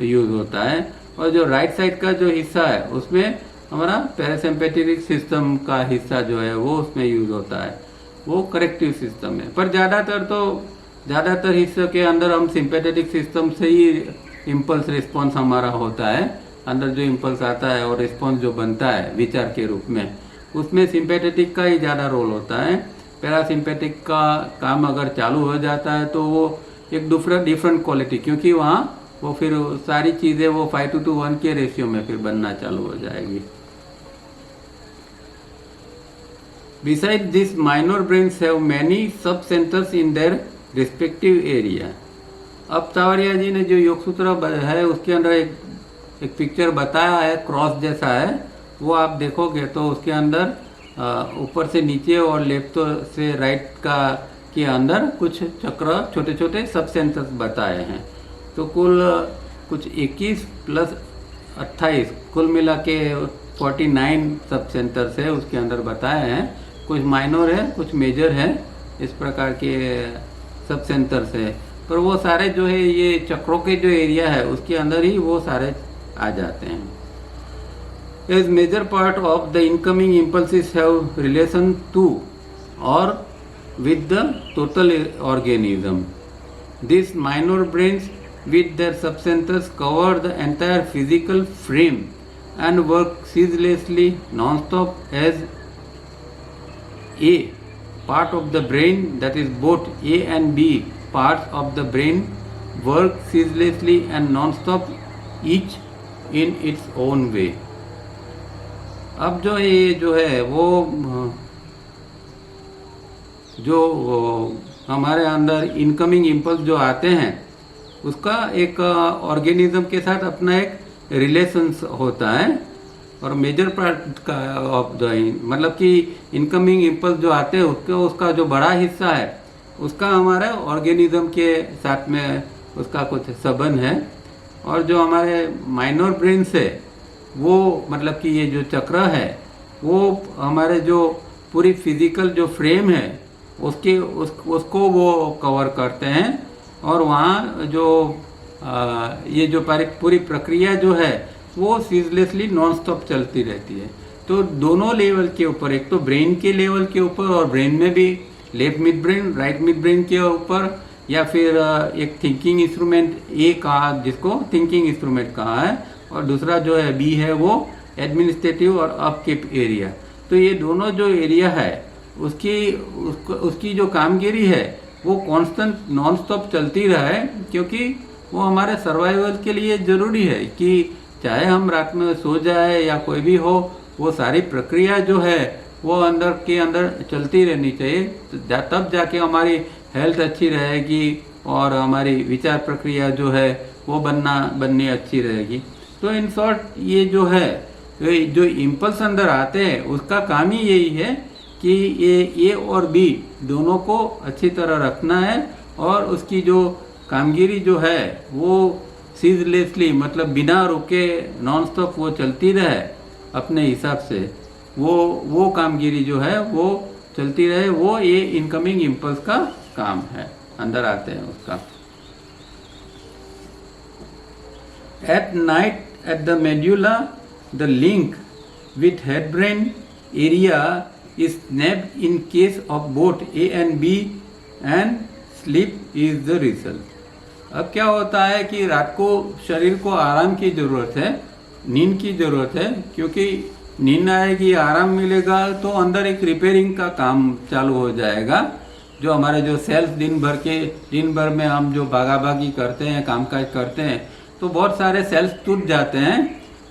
यूज होता है, और जो राइट साइड का जो हिस्सा है उसमें हमारा पैरासिम्पैथेटिक सिस्टम का हिस्सा जो है वो उसमें यूज होता है, वो करेक्टिव सिस्टम है। पर ज़्यादातर हिस्से के अंदर हम सिंपैथेटिक सिस्टम से ही इम्पल्स रिस्पॉन्स हमारा होता है, अंदर जो इम्पल्स आता है और रिस्पॉन्स जो बनता है विचार के रूप में, उसमें सिंपैथेटिक का ही ज़्यादा रोल होता है। पैरासिम्पैथिक का काम अगर चालू हो जाता है तो वो एक डिफरेंट क्वालिटी, क्योंकि वहाँ वो फिर सारी चीज़ें वो 5:1 के रेशियो में फिर बनना चालू हो जाएगी। Besides this, minor brains have many sub-centers in their respective area। अब तावरिया जी ने जो योग सूत्र है उसके अंदर एक पिक्चर बताया है, क्रॉस जैसा है, वो आप देखोगे तो उसके अंदर ऊपर से नीचे और लेफ्ट से राइट के अंदर कुछ चक्र छोटे छोटे सब सेंटर्स बताए हैं। तो कुल कुछ 21 प्लस 28 कुल मिला के 49 सब सेंटर्स है उसके अंदर बताए हैं। कुछ माइनर है, कुछ मेजर है, इस प्रकार के सब सेंटर्स है। पर वो सारे जो है ये चक्रों के जो एरिया है उसके अंदर ही वो सारे आ जाते हैं। As major part of the incoming impulses have relation to or with the total organism. These minor brains with their subcenters cover the entire physical frame and work ceaselessly non-stop as a part of the brain, that is both A and B parts of the brain work ceaselessly and non-stop, each in its own way। अब जो ये जो है वो जो हमारे अंदर incoming impulse जो आते हैं उसका एक ऑर्गेनिज्म के साथ अपना एक रिलेशंस होता है, और मेजर पार्ट का ऑफ द मतलब कि इनकमिंग इम्पल्स जो आते हैं उसका जो बड़ा हिस्सा है उसका हमारे ऑर्गेनिज्म के साथ में उसका कुछ संबंध है। और जो हमारे माइनर ब्रेन से वो मतलब कि ये जो चक्र है वो हमारे जो पूरी फिजिकल जो फ्रेम है उसको वो कवर करते हैं, और वहाँ जो ये जो पूरी प्रक्रिया जो है वो सीजलेसली नॉन स्टॉप चलती रहती है। तो दोनों लेवल के ऊपर, एक तो ब्रेन के लेवल के ऊपर और ब्रेन में भी left mid brain right mid brain के ऊपर, या फिर एक थिंकिंग इंस्ट्रूमेंट ए कहा जिसको थिंकिंग इंस्ट्रूमेंट कहा है, और दूसरा जो है बी है वो एडमिनिस्ट्रेटिव और अपकीप एरिया। तो ये दोनों जो एरिया है उसकी जो कामगिरी है वो कांस्टेंट नॉन स्टॉप चलती रहे, क्योंकि वो हमारे सर्वाइवल के लिए ज़रूरी है कि चाहे हम रात में सो जाए या कोई भी हो, वो सारी प्रक्रिया जो है वो अंदर के अंदर चलती रहनी चाहिए, तब जाके हमारी हेल्थ अच्छी रहेगी और हमारी विचार प्रक्रिया जो है वो बननी अच्छी रहेगी। तो इन शॉर्ट ये जो है जो इम्पल्स अंदर आते हैं उसका काम ही यही है कि ये ए और बी दोनों को अच्छी तरह रखना है, और उसकी जो कामगिरी जो है वो सीजलेसली मतलब बिना रुके नॉन स्टॉप वो चलती रहे अपने हिसाब से, वो कामगिरी जो है वो चलती रहे, वो ये इनकमिंग इम्पल्स का काम है, अंदर आते हैं उसका। At night at the medulla, the link with head brain area is snapped in case of both A and B, and sleep is the result। अब क्या होता है कि रात को शरीर को आराम की ज़रूरत है, नींद की ज़रूरत है, क्योंकि नींद आएगी, आराम मिलेगा तो अंदर एक रिपेयरिंग का काम चालू हो जाएगा। जो हमारे जो सेल्स दिन भर में हम जो भागा भागी करते हैं, कामकाज करते हैं, तो बहुत सारे सेल्स टूट जाते हैं,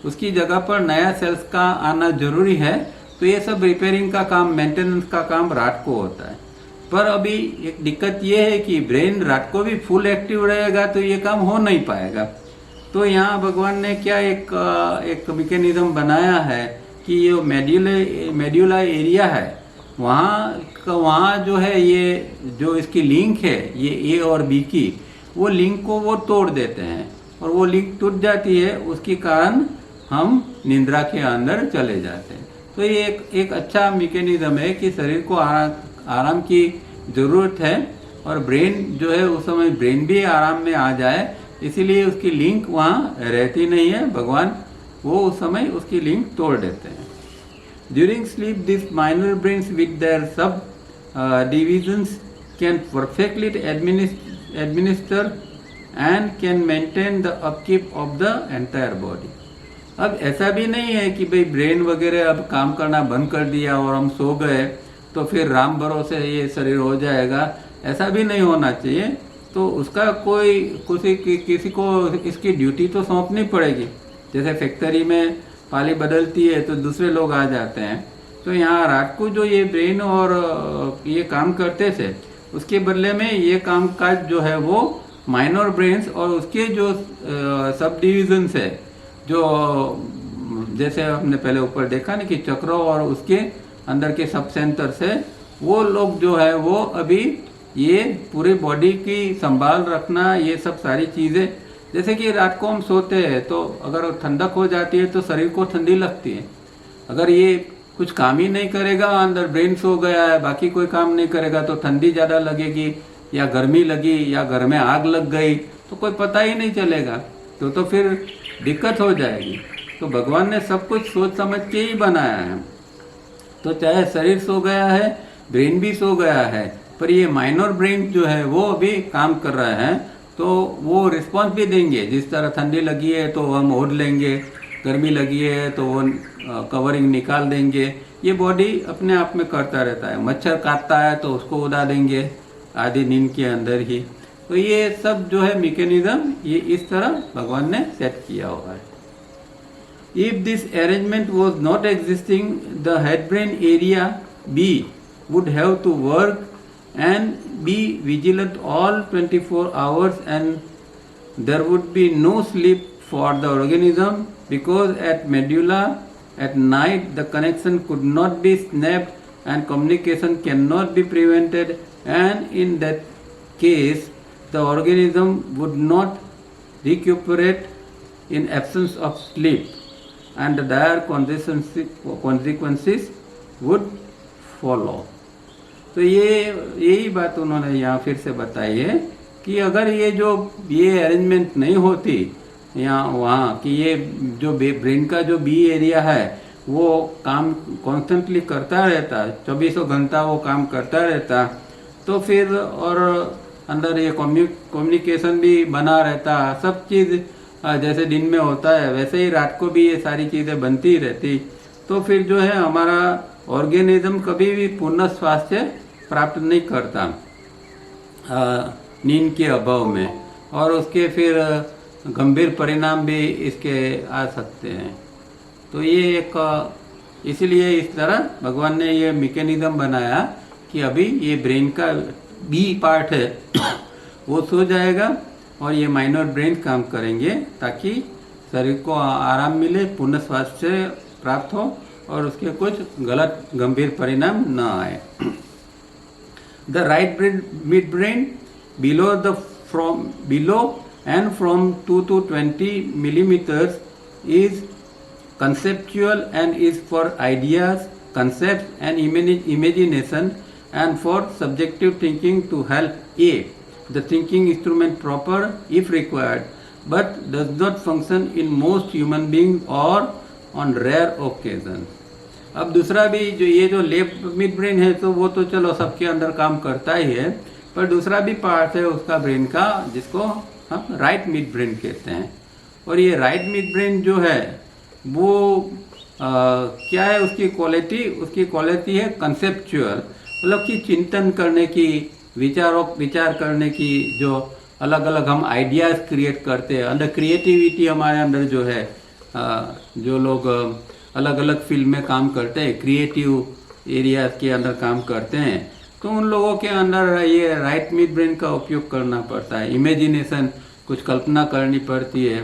उसकी जगह पर नया सेल्स का आना जरूरी है। तो ये सब रिपेयरिंग का काम, मेंटेनेंस का काम रात को होता है। पर अभी एक दिक्कत ये है कि ब्रेन रात को भी फुल एक्टिव रहेगा तो ये काम हो नहीं पाएगा। तो यहाँ भगवान ने क्या एक मैकेनिज्म बनाया है कि ये मेड्यूला एरिया है, वहाँ जो है ये जो इसकी लिंक है ये ए और बी की, वो लिंक को वो तोड़ देते हैं और वो लिंक टूट जाती है, उसके कारण हम निद्रा के अंदर चले जाते हैं। तो ये एक अच्छा मैकेनिज्म है कि शरीर को आराम की ज़रूरत है और ब्रेन जो है उस समय ब्रेन भी आराम में आ जाए, इसीलिए उसकी लिंक वहाँ रहती नहीं है। भगवान वो उस समय उसकी लिंक तोड़ देते हैं। During sleep this minor brains with their subdivisions can perfectly administer and can maintain the upkeep of the entire body. अब ऐसा भी नहीं है कि भाई ब्रेन वगैरह अब काम करना बंद कर दिया और हम सो गए तो फिर राम भरोसे ये शरीर हो जाएगा, ऐसा भी नहीं होना चाहिए। तो उसका किसी को इसकी ड्यूटी तो सौंपनी पड़ेगी। जैसे फैक्ट्री में पाली बदलती है तो दूसरे लोग आ जाते हैं, तो यहाँ रात को जो ये ब्रेन और ये काम करते थे उसके बदले में ये काम काज जो है वो माइनर ब्रेन्स और उसके जो सब डिविजन्स है, जो जैसे हमने पहले ऊपर देखा ना कि चक्रों और उसके अंदर के सब सेंटर्स है, वो लोग जो है वो अभी ये पूरी बॉडी की संभाल रखना, ये सब सारी चीज़ें, जैसे कि रात को हम सोते हैं तो अगर ठंडक हो जाती है तो शरीर को ठंडी लगती है। अगर ये कुछ काम ही नहीं करेगा, अंदर ब्रेन सो गया है, बाकी कोई काम नहीं करेगा तो ठंडी ज़्यादा लगेगी या गर्मी लगी या घर में आग लग गई तो कोई पता ही नहीं चलेगा, तो फिर दिक्कत हो जाएगी। तो भगवान ने सब कुछ सोच समझ के ही बनाया है। तो चाहे शरीर सो गया है, ब्रेन भी सो गया है, पर ये माइनर ब्रेन जो है वो अभी काम कर रहा है, तो वो रिस्पॉन्स भी देंगे। जिस तरह ठंडी लगी है तो हम ओढ़ लेंगे, गर्मी लगी है तो वो कवरिंग निकाल देंगे, ये बॉडी अपने आप में करता रहता है। मच्छर काटता है तो उसको उड़ा देंगे आधी नींद के अंदर ही। तो ये सब जो है मैकेनिज्म ये इस तरह भगवान ने सेट किया हुआ है। If this arrangement was not existing, the head brain area B would have to work and be vigilant all 24 hours, and there would be no sleep for the organism, because at medulla at night the connection could not be snapped and communication cannot be prevented, and in that case the organism would not recuperate in absence of sleep, and the dire consequences would follow. तो यही बात उन्होंने यहाँ फिर से बताई है कि अगर ये अरेंजमेंट नहीं होती यहाँ वहाँ कि ये जो ब्रेन का जो बी एरिया है वो काम कॉन्स्टेंटली करता रहता, 24 घंटा वो काम करता रहता, तो फिर और अंदर ये कम्युनिकेशन भी बना रहता, सब चीज़ जैसे दिन में होता है वैसे ही रात को भी ये सारी चीज़ें बनती रहती, तो फिर जो है हमारा ऑर्गेनिज्म कभी भी पूर्ण स्वास्थ्य प्राप्त नहीं करता नींद के अभाव में, और उसके फिर गंभीर परिणाम भी इसके आ सकते हैं। तो ये इसलिए इस तरह भगवान ने ये मैकेनिज्म बनाया कि अभी ये ब्रेन का बी पार्ट है वो सो जाएगा और ये माइनर ब्रेन काम करेंगे ताकि शरीर को आराम मिले, पूर्ण स्वास्थ्य प्राप्त हो और उसके कुछ गलत गंभीर परिणाम न आए। The right mid brain below and from 2 to 20 millimeters is conceptual and is for ideas, concepts and imagination, and for subjective thinking to help the thinking instrument proper if required, but does not function in most human beings or on rare occasions. अब दूसरा भी ये जो left mid brain है तो वो तो चलो सबके अंदर काम करता ही है, पर दूसरा भी पार्ट है उसका ब्रेन का जिसको हम राइट मिड ब्रेन कहते हैं। और ये राइट मिड ब्रेन जो है वो क्या है उसकी क्वालिटी है कंसेप्चुअल, मतलब कि चिंतन करने की, विचार करने की, जो अलग अलग हम आइडियाज़ क्रिएट करते हैं, अंदर क्रिएटिविटी हमारे अंदर जो है, जो लोग अलग अलग फील्ड में काम करते हैं, क्रिएटिव एरियाज के अंदर काम करते हैं, तो उन लोगों के अंदर ये राइट मिड ब्रेन का उपयोग करना पड़ता है। इमेजिनेशन, कुछ कल्पना करनी पड़ती है।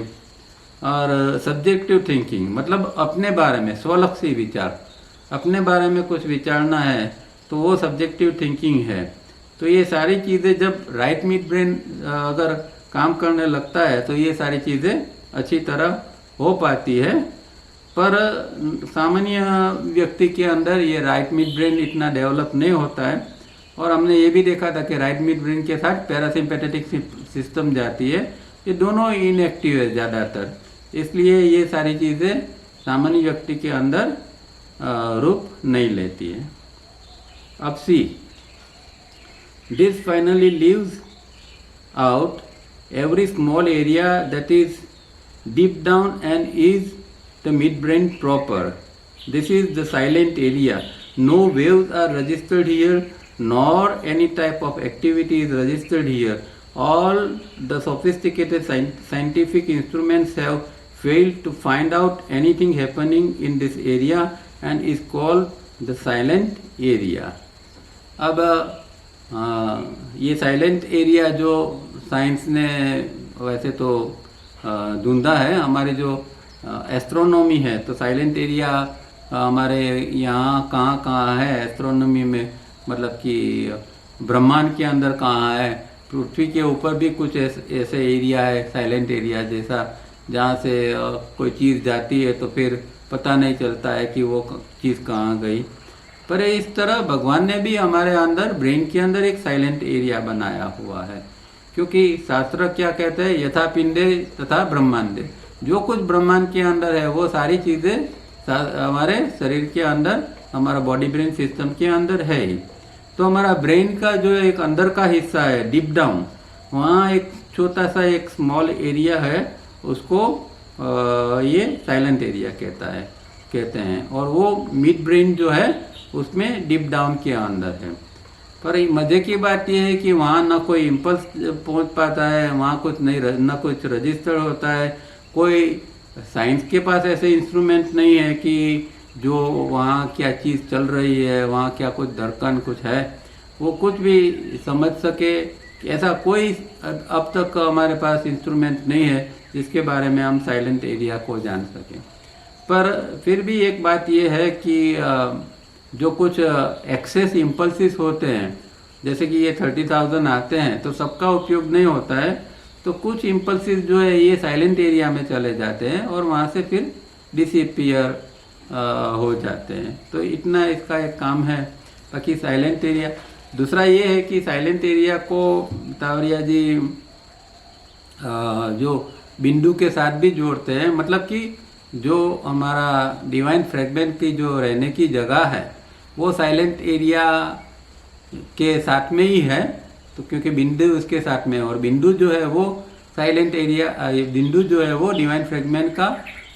और सब्जेक्टिव थिंकिंग मतलब अपने बारे में स्वलक्षी विचार, अपने बारे में कुछ विचारना है तो वो सब्जेक्टिव थिंकिंग है। तो ये सारी चीज़ें जब राइट मिड ब्रेन अगर काम करने लगता है तो ये सारी चीज़ें अच्छी तरह हो पाती है। पर सामान्य व्यक्ति के अंदर ये राइट मिड ब्रेन इतना डेवलप नहीं होता है। और हमने ये भी देखा था कि राइट मिड ब्रेन के साथ पैरासिम्पैथेटिक सिस्टम जाती है, ये दोनों इनएक्टिव है ज़्यादातर, इसलिए ये सारी चीज़ें सामान्य व्यक्ति के अंदर रूप नहीं लेती है। अब see, this finally leaves out every small area that is deep down and is the midbrain proper. This is the silent area. No waves are registered here, nor any type of activity is registered here. All the sophisticated scientific instruments have failed to find out anything happening in this area and is called the silent area. अब ये silent area जो science ने वैसे तो ढूंढा है, हमारे जो एस्ट्रोनॉमी है, तो साइलेंट एरिया हमारे यहाँ कहाँ है एस्ट्रोनॉमी में, मतलब कि ब्रह्मांड के अंदर कहाँ है, पृथ्वी के ऊपर भी कुछ ऐसे एरिया है साइलेंट एरिया जैसा, जहाँ से कोई चीज़ जाती है तो फिर पता नहीं चलता है कि वो चीज़ कहाँ गई। पर इस तरह भगवान ने भी हमारे अंदर ब्रेन के अंदर एक साइलेंट एरिया बनाया हुआ है, क्योंकि शास्त्र क्या कहते हैं, यथा पिंडे तथा ब्रह्मांडे, जो कुछ ब्रह्मांड के अंदर है वो सारी चीज़ें हमारे शरीर के अंदर, हमारा बॉडी ब्रेन सिस्टम के अंदर है ही। तो हमारा ब्रेन का जो एक अंदर का हिस्सा है डीप डाउन, वहाँ एक छोटा सा एक स्मॉल एरिया है, उसको ये साइलेंट एरिया कहते हैं। और वो मिड ब्रेन जो है उसमें डीप डाउन के अंदर है। पर मज़े की बात यह है कि वहाँ ना कोई इम्पल्स पहुँच पाता है, वहाँ कुछ नहीं, ना कुछ रजिस्टर होता है, कोई साइंस के पास ऐसे इंस्ट्रूमेंट नहीं है कि जो वहाँ क्या चीज़ चल रही है, वहाँ क्या कुछ धड़कन कुछ है, वो कुछ भी समझ सके, ऐसा कोई अब तक हमारे पास इंस्ट्रूमेंट नहीं है जिसके बारे में हम साइलेंट एरिया को जान सकें। पर फिर भी एक बात यह है कि जो कुछ एक्सेस इम्पल्सिस होते हैं, जैसे कि ये 30,000 आते हैं तो सबका उपयोग नहीं होता है, तो कुछ इम्पल्सिस जो है ये साइलेंट एरिया में चले जाते हैं और वहाँ से फिर डिसअपीयर हो जाते हैं। तो इतना इसका एक काम है। बाकी साइलेंट एरिया, दूसरा ये है कि साइलेंट एरिया को तावरिया जी जो बिंदु के साथ भी जोड़ते हैं, मतलब कि जो हमारा डिवाइन फ्रेगमेंट की जो रहने की जगह है वो साइलेंट एरिया के साथ में ही है, तो क्योंकि बिंदु उसके साथ में है, और बिंदु जो है वो साइलेंट एरिया, बिंदु जो है वो डिवाइन फ्रेगमेंट का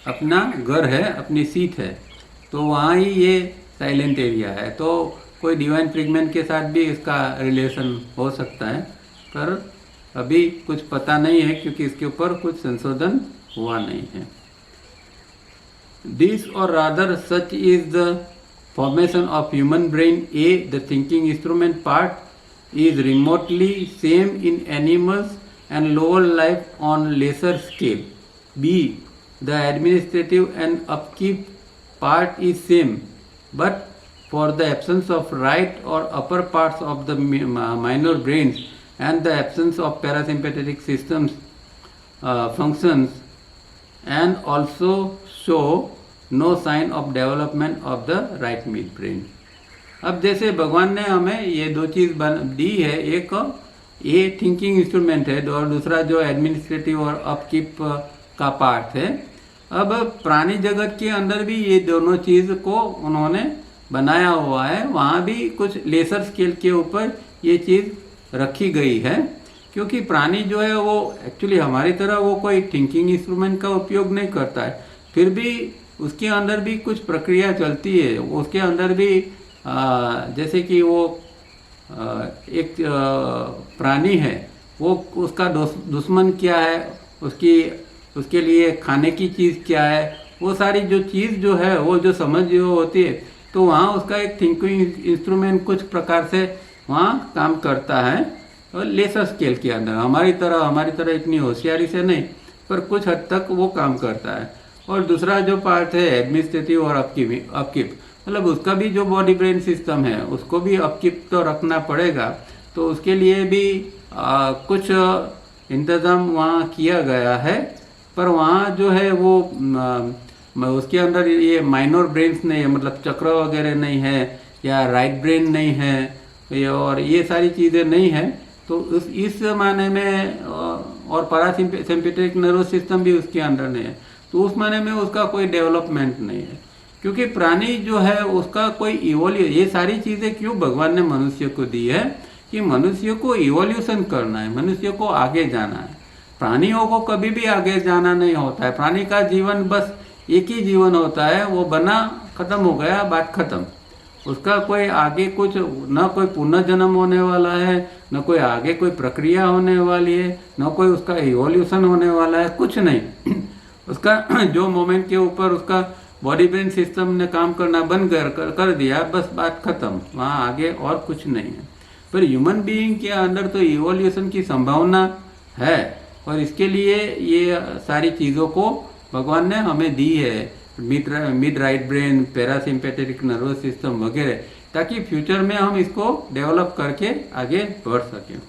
अपना घर है, अपनी सीट है, तो वहाँ ही ये साइलेंट एरिया है। तो कोई डिवाइन फ्रेगमेंट के साथ भी इसका रिलेशन हो सकता है, पर अभी कुछ पता नहीं है क्योंकि इसके ऊपर कुछ संशोधन हुआ नहीं है। This or rather such is the formation of human brain. A, the thinking instrument part is remotely same in animals and lower life on lesser scale. B, the administrative and upkeep part is same, but for the absence of right or upper parts of the minor brains and the absence of parasympathetic systems functions, and also show no sign of development of the right midbrain. अब जैसे भगवान ने हमें ये दो चीज़ दी है, एक ये थिंकिंग इंस्ट्रूमेंट है और दूसरा जो एडमिनिस्ट्रेटिव और अपकीप का पार्ट है। अब प्राणी जगत के अंदर भी ये दोनों चीज़ को उन्होंने बनाया हुआ है, वहाँ भी कुछ लेसर स्केल के ऊपर ये चीज़ रखी गई है, क्योंकि प्राणी जो है वो एक्चुअली हमारी तरह वो कोई थिंकिंग इंस्ट्रूमेंट का उपयोग नहीं करता है, फिर भी उसके अंदर भी कुछ प्रक्रिया चलती है। उसके अंदर भी जैसे कि वो एक प्राणी है, वो उसका दुश्मन क्या है, उसके लिए खाने की चीज़ क्या है, वो सारी जो चीज़ जो है वो जो समझ जो होती है, तो वहाँ उसका एक थिंकिंग इंस्ट्रूमेंट कुछ प्रकार से वहाँ काम करता है, और लेसर स्केल के अंदर हमारी तरह इतनी होशियारी से नहीं, पर कुछ हद तक वो काम करता है। और दूसरा जो पार्ट है एडमिनिस्ट्रेटिव और अपकीप, मतलब उसका भी जो बॉडी ब्रेन सिस्टम है उसको भी अपकीप तो रखना पड़ेगा, तो उसके लिए भी कुछ इंतज़ाम वहाँ किया गया है। पर वहाँ जो है वो उसके अंदर ये माइनर ब्रेन्स नहीं है, मतलब चक्र वगैरह नहीं है, या राइट ब्रेन नहीं है, और ये सारी चीज़ें नहीं है। तो इस मायने में और पैरासिम्पैथेटिक नर्वस सिस्टम भी उसके अंदर नहीं है, तो उस मायने में उसका कोई डेवलपमेंट नहीं है। क्योंकि प्राणी जो है उसका कोई ये सारी चीज़ें क्यों भगवान ने मनुष्य को दी है कि मनुष्य को इवोल्यूशन करना है, मनुष्य को आगे जाना है। प्राणियों को कभी भी आगे जाना नहीं होता है। प्राणी का जीवन बस एक ही जीवन होता है, वो बना, खत्म हो गया, बात खत्म। उसका कोई आगे कुछ न कोई पुनर्जन्म होने वाला है, न कोई आगे कोई प्रक्रिया होने वाली है, न कोई उसका इवोल्यूशन होने वाला है, कुछ नहीं। उसका जो मोमेंट के ऊपर उसका बॉडी ब्रेन सिस्टम ने काम करना बंद कर दिया, बस बात खत्म, वहाँ आगे और कुछ नहीं है। पर ह्यूमन बीइंग के अंदर तो इवोल्यूशन की संभावना है, और इसके लिए ये सारी चीज़ों को भगवान ने हमें दी है, mid right brain, parasympathetic nervous system वगैरह, ताकि फ्यूचर में हम इसको डेवलप करके आगे बढ़ सकें।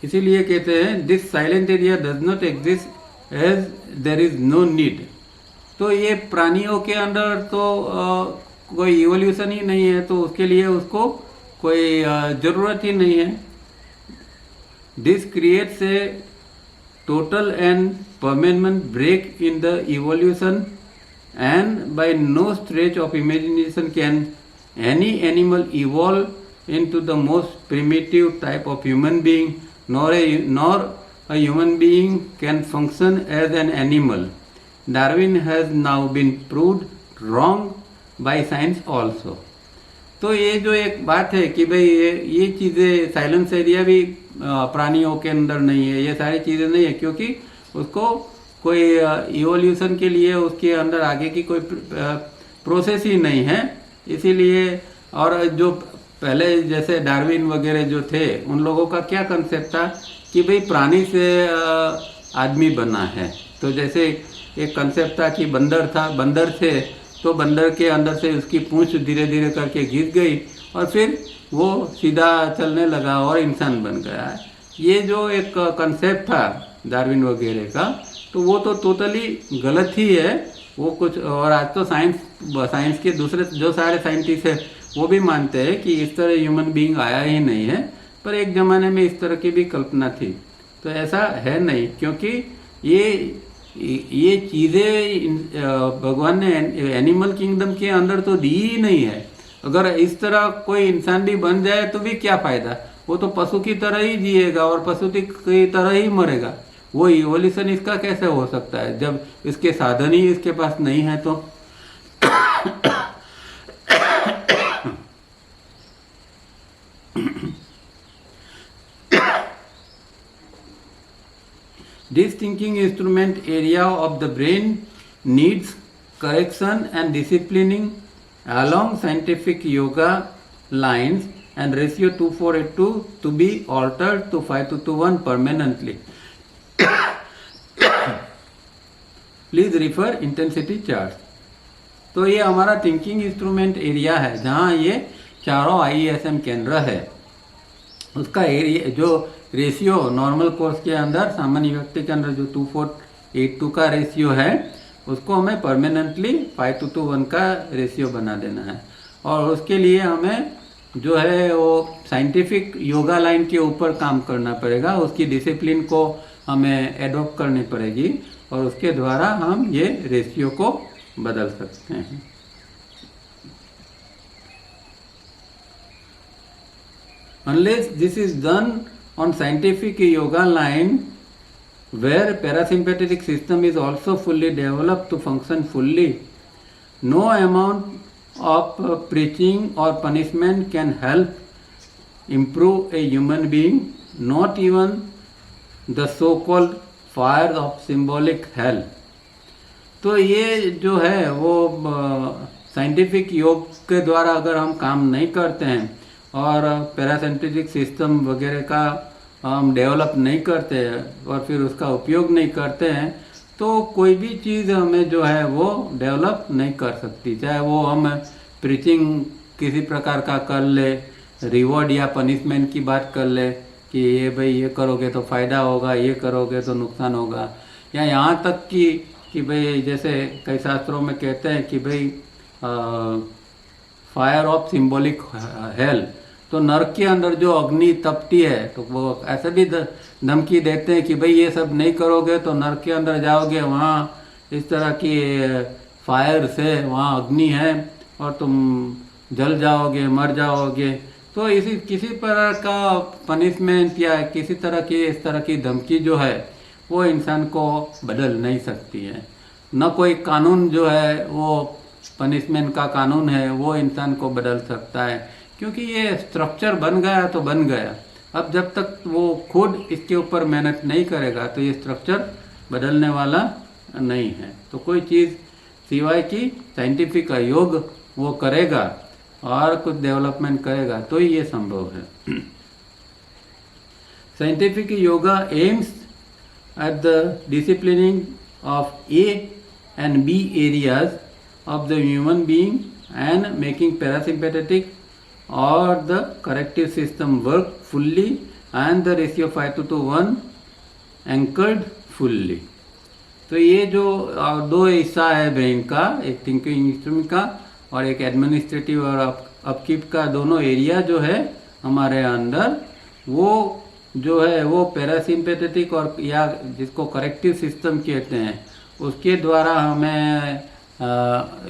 इसीलिए कहते हैं this silent area does not exist as there is no need. तो ये प्राणियों के अंदर तो कोई इवोल्यूशन ही नहीं है, तो उसके लिए उसको कोई ज़रूरत ही नहीं है। This creates a total and permanent break in the evolution, and by no stretch of imagination can any animal evolve into the most primitive type of human being, nor a human being can function as an animal. Darwin has now been proved wrong by science also. तो ये जो एक बात है कि भाई ये चीज़ें साइलेंस एरिया भी प्राणियों के अंदर नहीं है, ये सारी चीज़ें नहीं है, क्योंकि उसको कोई इवोल्यूशन के लिए उसके अंदर आगे की कोई प्रोसेस ही नहीं है। इसीलिए, और जो पहले जैसे डार्विन वगैरह जो थे, उन लोगों का क्या कंसेप्ट था कि भाई प्राणी से आदमी बना है। तो जैसे एक कंसेप्ट था कि बंदर थे, तो बंदर के अंदर से उसकी पूंछ धीरे धीरे करके घिस गई, और फिर वो सीधा चलने लगा और इंसान बन गया है। ये जो एक कंसेप्ट था डार्विन वगैरह का, तो वो तो टोटली गलत ही है वो कुछ। और आज तो साइंस के दूसरे जो सारे साइंटिस्ट हैं वो भी मानते हैं कि इस तरह ह्यूमन बीइंग आया ही नहीं है, पर एक ज़माने में इस तरह की भी कल्पना थी। तो ऐसा है नहीं, क्योंकि ये चीज़ें भगवान ने एनिमल किंगडम के अंदर तो दी ही नहीं है। अगर इस तरह कोई इंसान भी बन जाए तो भी क्या फ़ायदा, वो तो पशु की तरह ही जिएगा और पशु की तरह ही मरेगा। वो इवोल्यूशन इसका कैसे हो सकता है जब इसके साधन ही इसके पास नहीं है। तो This thinking instrument area of the brain needs correction and disciplining along scientific yoga lines, and ratio 24:2 to be altered to 5:1 permanently. Please refer intensity chart. तो ये हमारा थिंकिंग इंस्ट्रूमेंट एरिया है, जहाँ ये चारों IESM केंद्र है। उसका एरिया जो रेशियो नॉर्मल कोर्स के अंदर, सामान्य व्यक्ति के अंदर जो 24:2 का रेशियो है, उसको हमें परमानेंटली 5:1 का रेशियो बना देना है। और उसके लिए हमें जो है वो साइंटिफिक योगा लाइन के ऊपर काम करना पड़ेगा, उसकी डिसिप्लिन को हमें एडॉप्ट करनी पड़ेगी, और उसके द्वारा हम ये रेशियो को बदल सकते हैं। Unless this is done on scientific yoga line where parasympathetic system is also fully developed to function fully, no amount of preaching or punishment can help improve a human being, not even the so-called fire of symbolic hell. तो ये जो है वो scientific योग के द्वारा अगर हम काम नहीं करते हैं और पैरासिम्पैथेटिक सिस्टम वगैरह का हम डेवलप नहीं करते हैं और फिर उसका उपयोग नहीं करते हैं, तो कोई भी चीज़ हमें जो है वो डेवलप नहीं कर सकती। चाहे वो हम प्रीचिंग किसी प्रकार का कर ले, रिवॉर्ड या पनिशमेंट की बात कर ले कि ये भाई ये करोगे तो फ़ायदा होगा, ये करोगे तो नुकसान होगा, या यहाँ तक कि भाई जैसे कई शास्त्रों में कहते हैं कि भाई फायर ऑफ सिंबॉलिक हेल, तो नरक के अंदर जो अग्नि तपती है तो वो ऐसे भी धमकी देते हैं कि भाई ये सब नहीं करोगे तो नरक के अंदर जाओगे, वहाँ इस तरह की फायर से वहाँ अग्नि है और तुम जल जाओगे, मर जाओगे। तो इसी किसी प्रकार का पनिशमेंट या किसी तरह की इस तरह की धमकी जो है वो इंसान को बदल नहीं सकती है। न कोई कानून जो है वो पनिशमेंट का कानून है वो इंसान को बदल सकता है, क्योंकि ये स्ट्रक्चर बन गया तो बन गया। अब जब तक वो खुद इसके ऊपर मेहनत नहीं करेगा तो ये स्ट्रक्चर बदलने वाला नहीं है। तो कोई चीज़ सिवाय कि साइंटिफिक योग वो करेगा और कुछ डेवलपमेंट करेगा तो ये संभव है। Scientific yoga AIIMS at the disciplining of A and B areas of the human being and making parasympathetic or the corrective system work fully and the ratio 5:1 anchored fully। तो ये जो दो हिस्सा है ब्रेन का, एक थिंकिंग इंस्ट्रूमेंट का और एक एडमिनिस्ट्रेटिव और अपकीप का, दोनों एरिया जो है हमारे अंदर वो जो है वो पैरासिम्पैथेटिक और या जिसको करेक्टिव सिस्टम कहते हैं उसके द्वारा हमें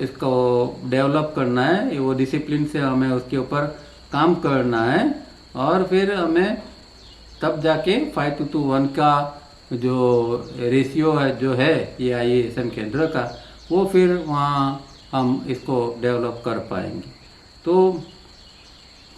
इसको डेवलप करना है। वो डिसिप्लिन से हमें उसके ऊपर काम करना है और फिर हमें तब जाके 5:1 का जो रेशियो है जो है ये IASM केंद्र का, वो फिर वहाँ हम इसको डेवलप कर पाएंगे। तो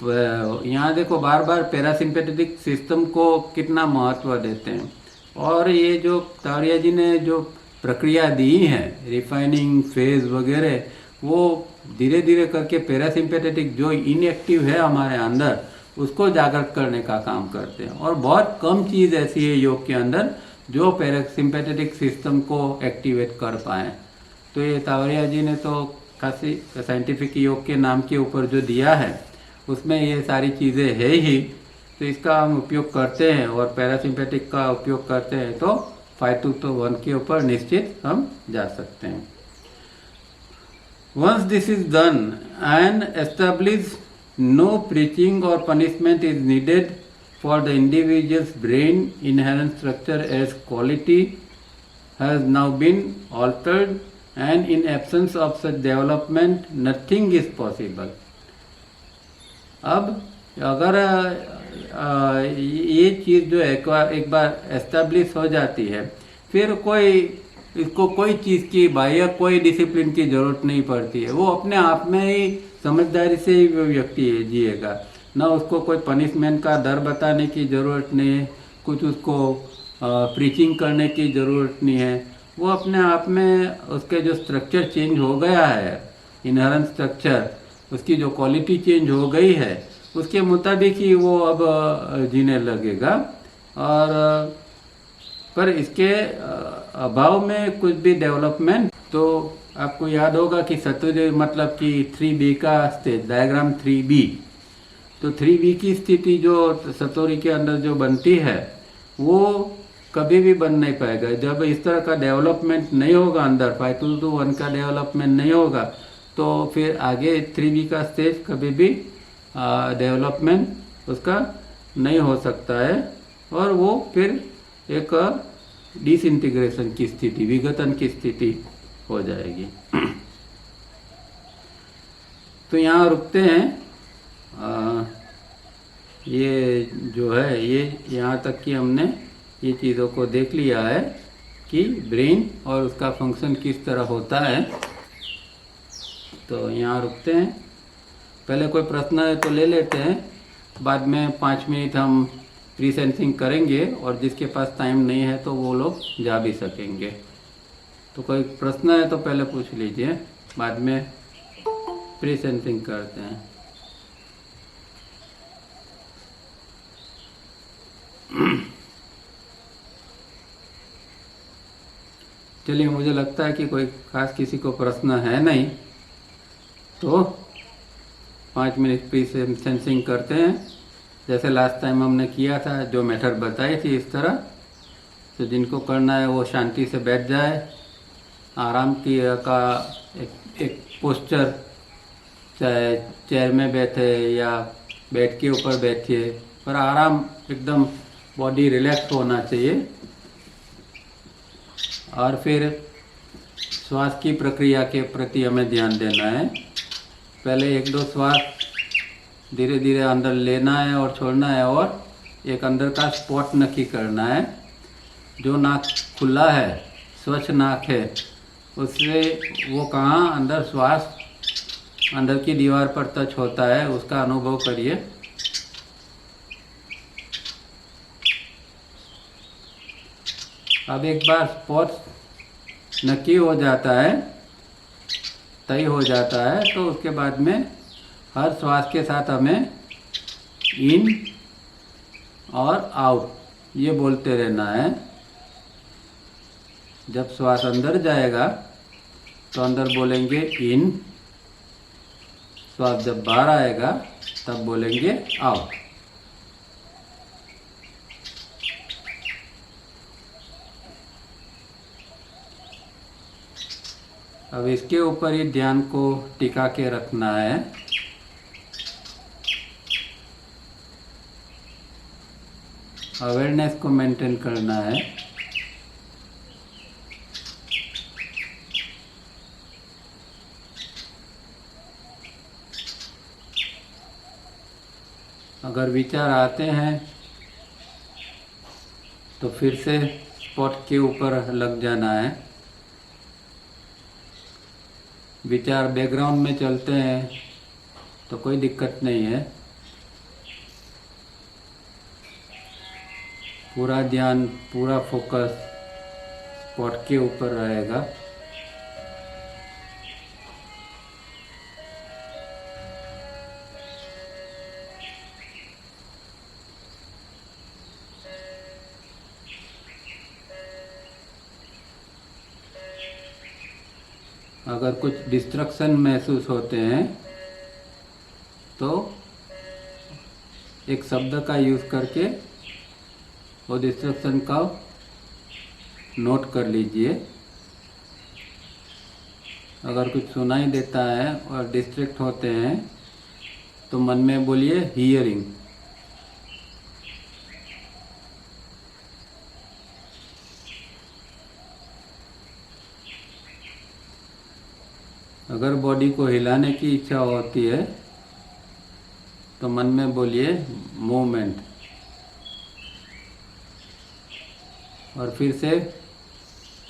यहाँ देखो बार बार पैरासिम्पैथेटिक सिस्टम को कितना महत्व देते हैं, और ये जो तावड़िया जी ने जो प्रक्रिया दी है रिफाइनिंग फेज वगैरह, वो धीरे धीरे करके पैरासिम्पैथेटिक जो इनएक्टिव है हमारे अंदर उसको जागृत करने का काम करते हैं। और बहुत कम चीज़ ऐसी है योग के अंदर जो पैरासिम्पैथेटिक सिस्टम को एक्टिवेट कर पाए। तो ये तावड़िया जी ने तो खासी साइंटिफिक योग के नाम के ऊपर जो दिया है उसमें ये सारी चीज़ें है ही, तो इसका हम उपयोग करते हैं और पैरासिम्पैथिक का उपयोग करते हैं तो 5:1 के ऊपर निश्चित हम जा सकते हैं। Once this is done and establish no preaching और punishment is needed for the individuals brain inherent structure as quality has now been altered and in absence of such development nothing is possible. अब अगर ये चीज़ जो एक बार establish हो जाती है फिर इसको कोई चीज़ की बाह्य कोई डिसिप्लिन की ज़रूरत नहीं पड़ती है। वो अपने आप में ही समझदारी से ही वो व्यक्ति जिएगा, ना उसको कोई पनिशमेंट का डर बताने की ज़रूरत नहीं है, कुछ उसको प्रीचिंग करने की ज़रूरत नहीं है। वो अपने आप में उसके जो स्ट्रक्चर चेंज हो गया है, इनहेरेंट स्ट्रक्चर, उसकी जो क्वालिटी चेंज हो गई है उसके मुताबिक ही वो अब जीने लगेगा। और पर इसके अभाव में कुछ भी डेवलपमेंट, तो आपको याद होगा कि सतुज मतलब कि 3B का स्टेज डायग्राम 3B, तो 3B की स्थिति जो सतोरी के अंदर जो बनती है वो कभी भी बन नहीं पाएगा जब इस तरह का डेवलपमेंट नहीं होगा, अंदर 5:1 का डेवलपमेंट नहीं होगा, तो फिर आगे 3B का स्टेज कभी भी डेवलपमेंट उसका नहीं हो सकता है और वो फिर एक डिसइंटीग्रेशन की स्थिति, विघटन की स्थिति हो जाएगी। तो यहाँ रुकते हैं। ये जो है ये यहाँ तक कि हमने ये चीज़ों को देख लिया है कि ब्रेन और उसका फंक्शन किस तरह होता है। तो यहाँ रुकते हैं। पहले कोई प्रश्न है तो ले लेते हैं, बाद में 5 मिनट हम प्री सेंसिंग करेंगे और जिसके पास टाइम नहीं है तो वो लोग जा भी सकेंगे। तो कोई प्रश्न है तो पहले पूछ लीजिए, बाद में प्री सेंसिंग करते हैं। चलिए, मुझे लगता है कि कोई खास किसी को प्रश्न है नहीं, तो 5 मिनट प्री सेंसिंग करते हैं। जैसे लास्ट टाइम हमने किया था, जो मेथड बताई थी इस तरह। तो जिनको करना है वो शांति से बैठ जाए, आराम की का एक पोस्चर, चाहे चेयर में बैठे या बेड के ऊपर बैठिए, पर आराम, एकदम बॉडी रिलैक्स होना चाहिए। और फिर श्वास की प्रक्रिया के प्रति हमें ध्यान देना है। पहले 1-2 श्वास धीरे धीरे अंदर लेना है और छोड़ना है, और एक अंदर का स्पॉट नक्की करना है। जो नाक खुला है, स्वच्छ नाक है, उससे वो कहाँ अंदर श्वास अंदर की दीवार पर टच होता है, उसका अनुभव करिए। अब एक बार स्पॉट नक्की हो जाता है, तय हो जाता है, तो उसके बाद में हर श्वास के साथ हमें इन और आउट ये बोलते रहना है। जब श्वास अंदर जाएगा तो अंदर बोलेंगे इन, श्वास जब बाहर आएगा तब बोलेंगे आउट। अब इसके ऊपर ही ध्यान को टिका के रखना है। अवेयरनेस को मेंटेन करना है। अगर विचार आते हैं तो फिर से स्पॉट के ऊपर लग जाना है। विचार बैकग्राउंड में चलते हैं तो कोई दिक्कत नहीं है, पूरा ध्यान, पूरा फोकस स्पॉट के ऊपर रहेगा। अगर कुछ डिस्ट्रक्शन महसूस होते हैं तो एक शब्द का यूज़ करके वो डिस्ट्रक्शन का नोट कर लीजिए। अगर कुछ सुनाई देता है और डिस्ट्रैक्ट होते हैं तो मन में बोलिए हियरिंग। अगर बॉडी को हिलाने की इच्छा होती है तो मन में बोलिए मूवमेंट, और फिर से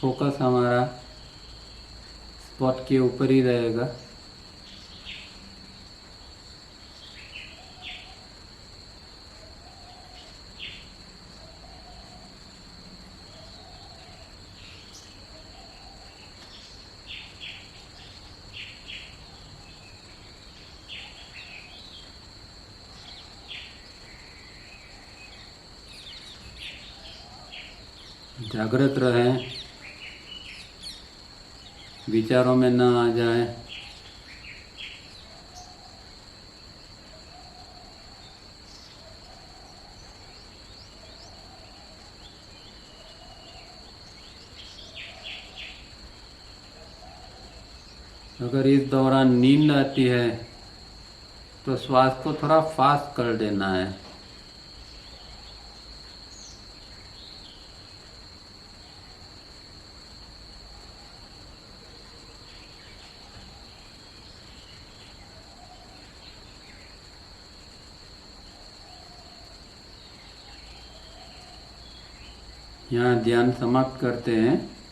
फोकस हमारा स्पॉट के ऊपर ही रहेगा। जागृत रहें, विचारों में न आ जाए। अगर इस दौरान नींद आती है तो श्वास को थोड़ा फास्ट कर देना है। यहाँ ध्यान समाप्त करते हैं।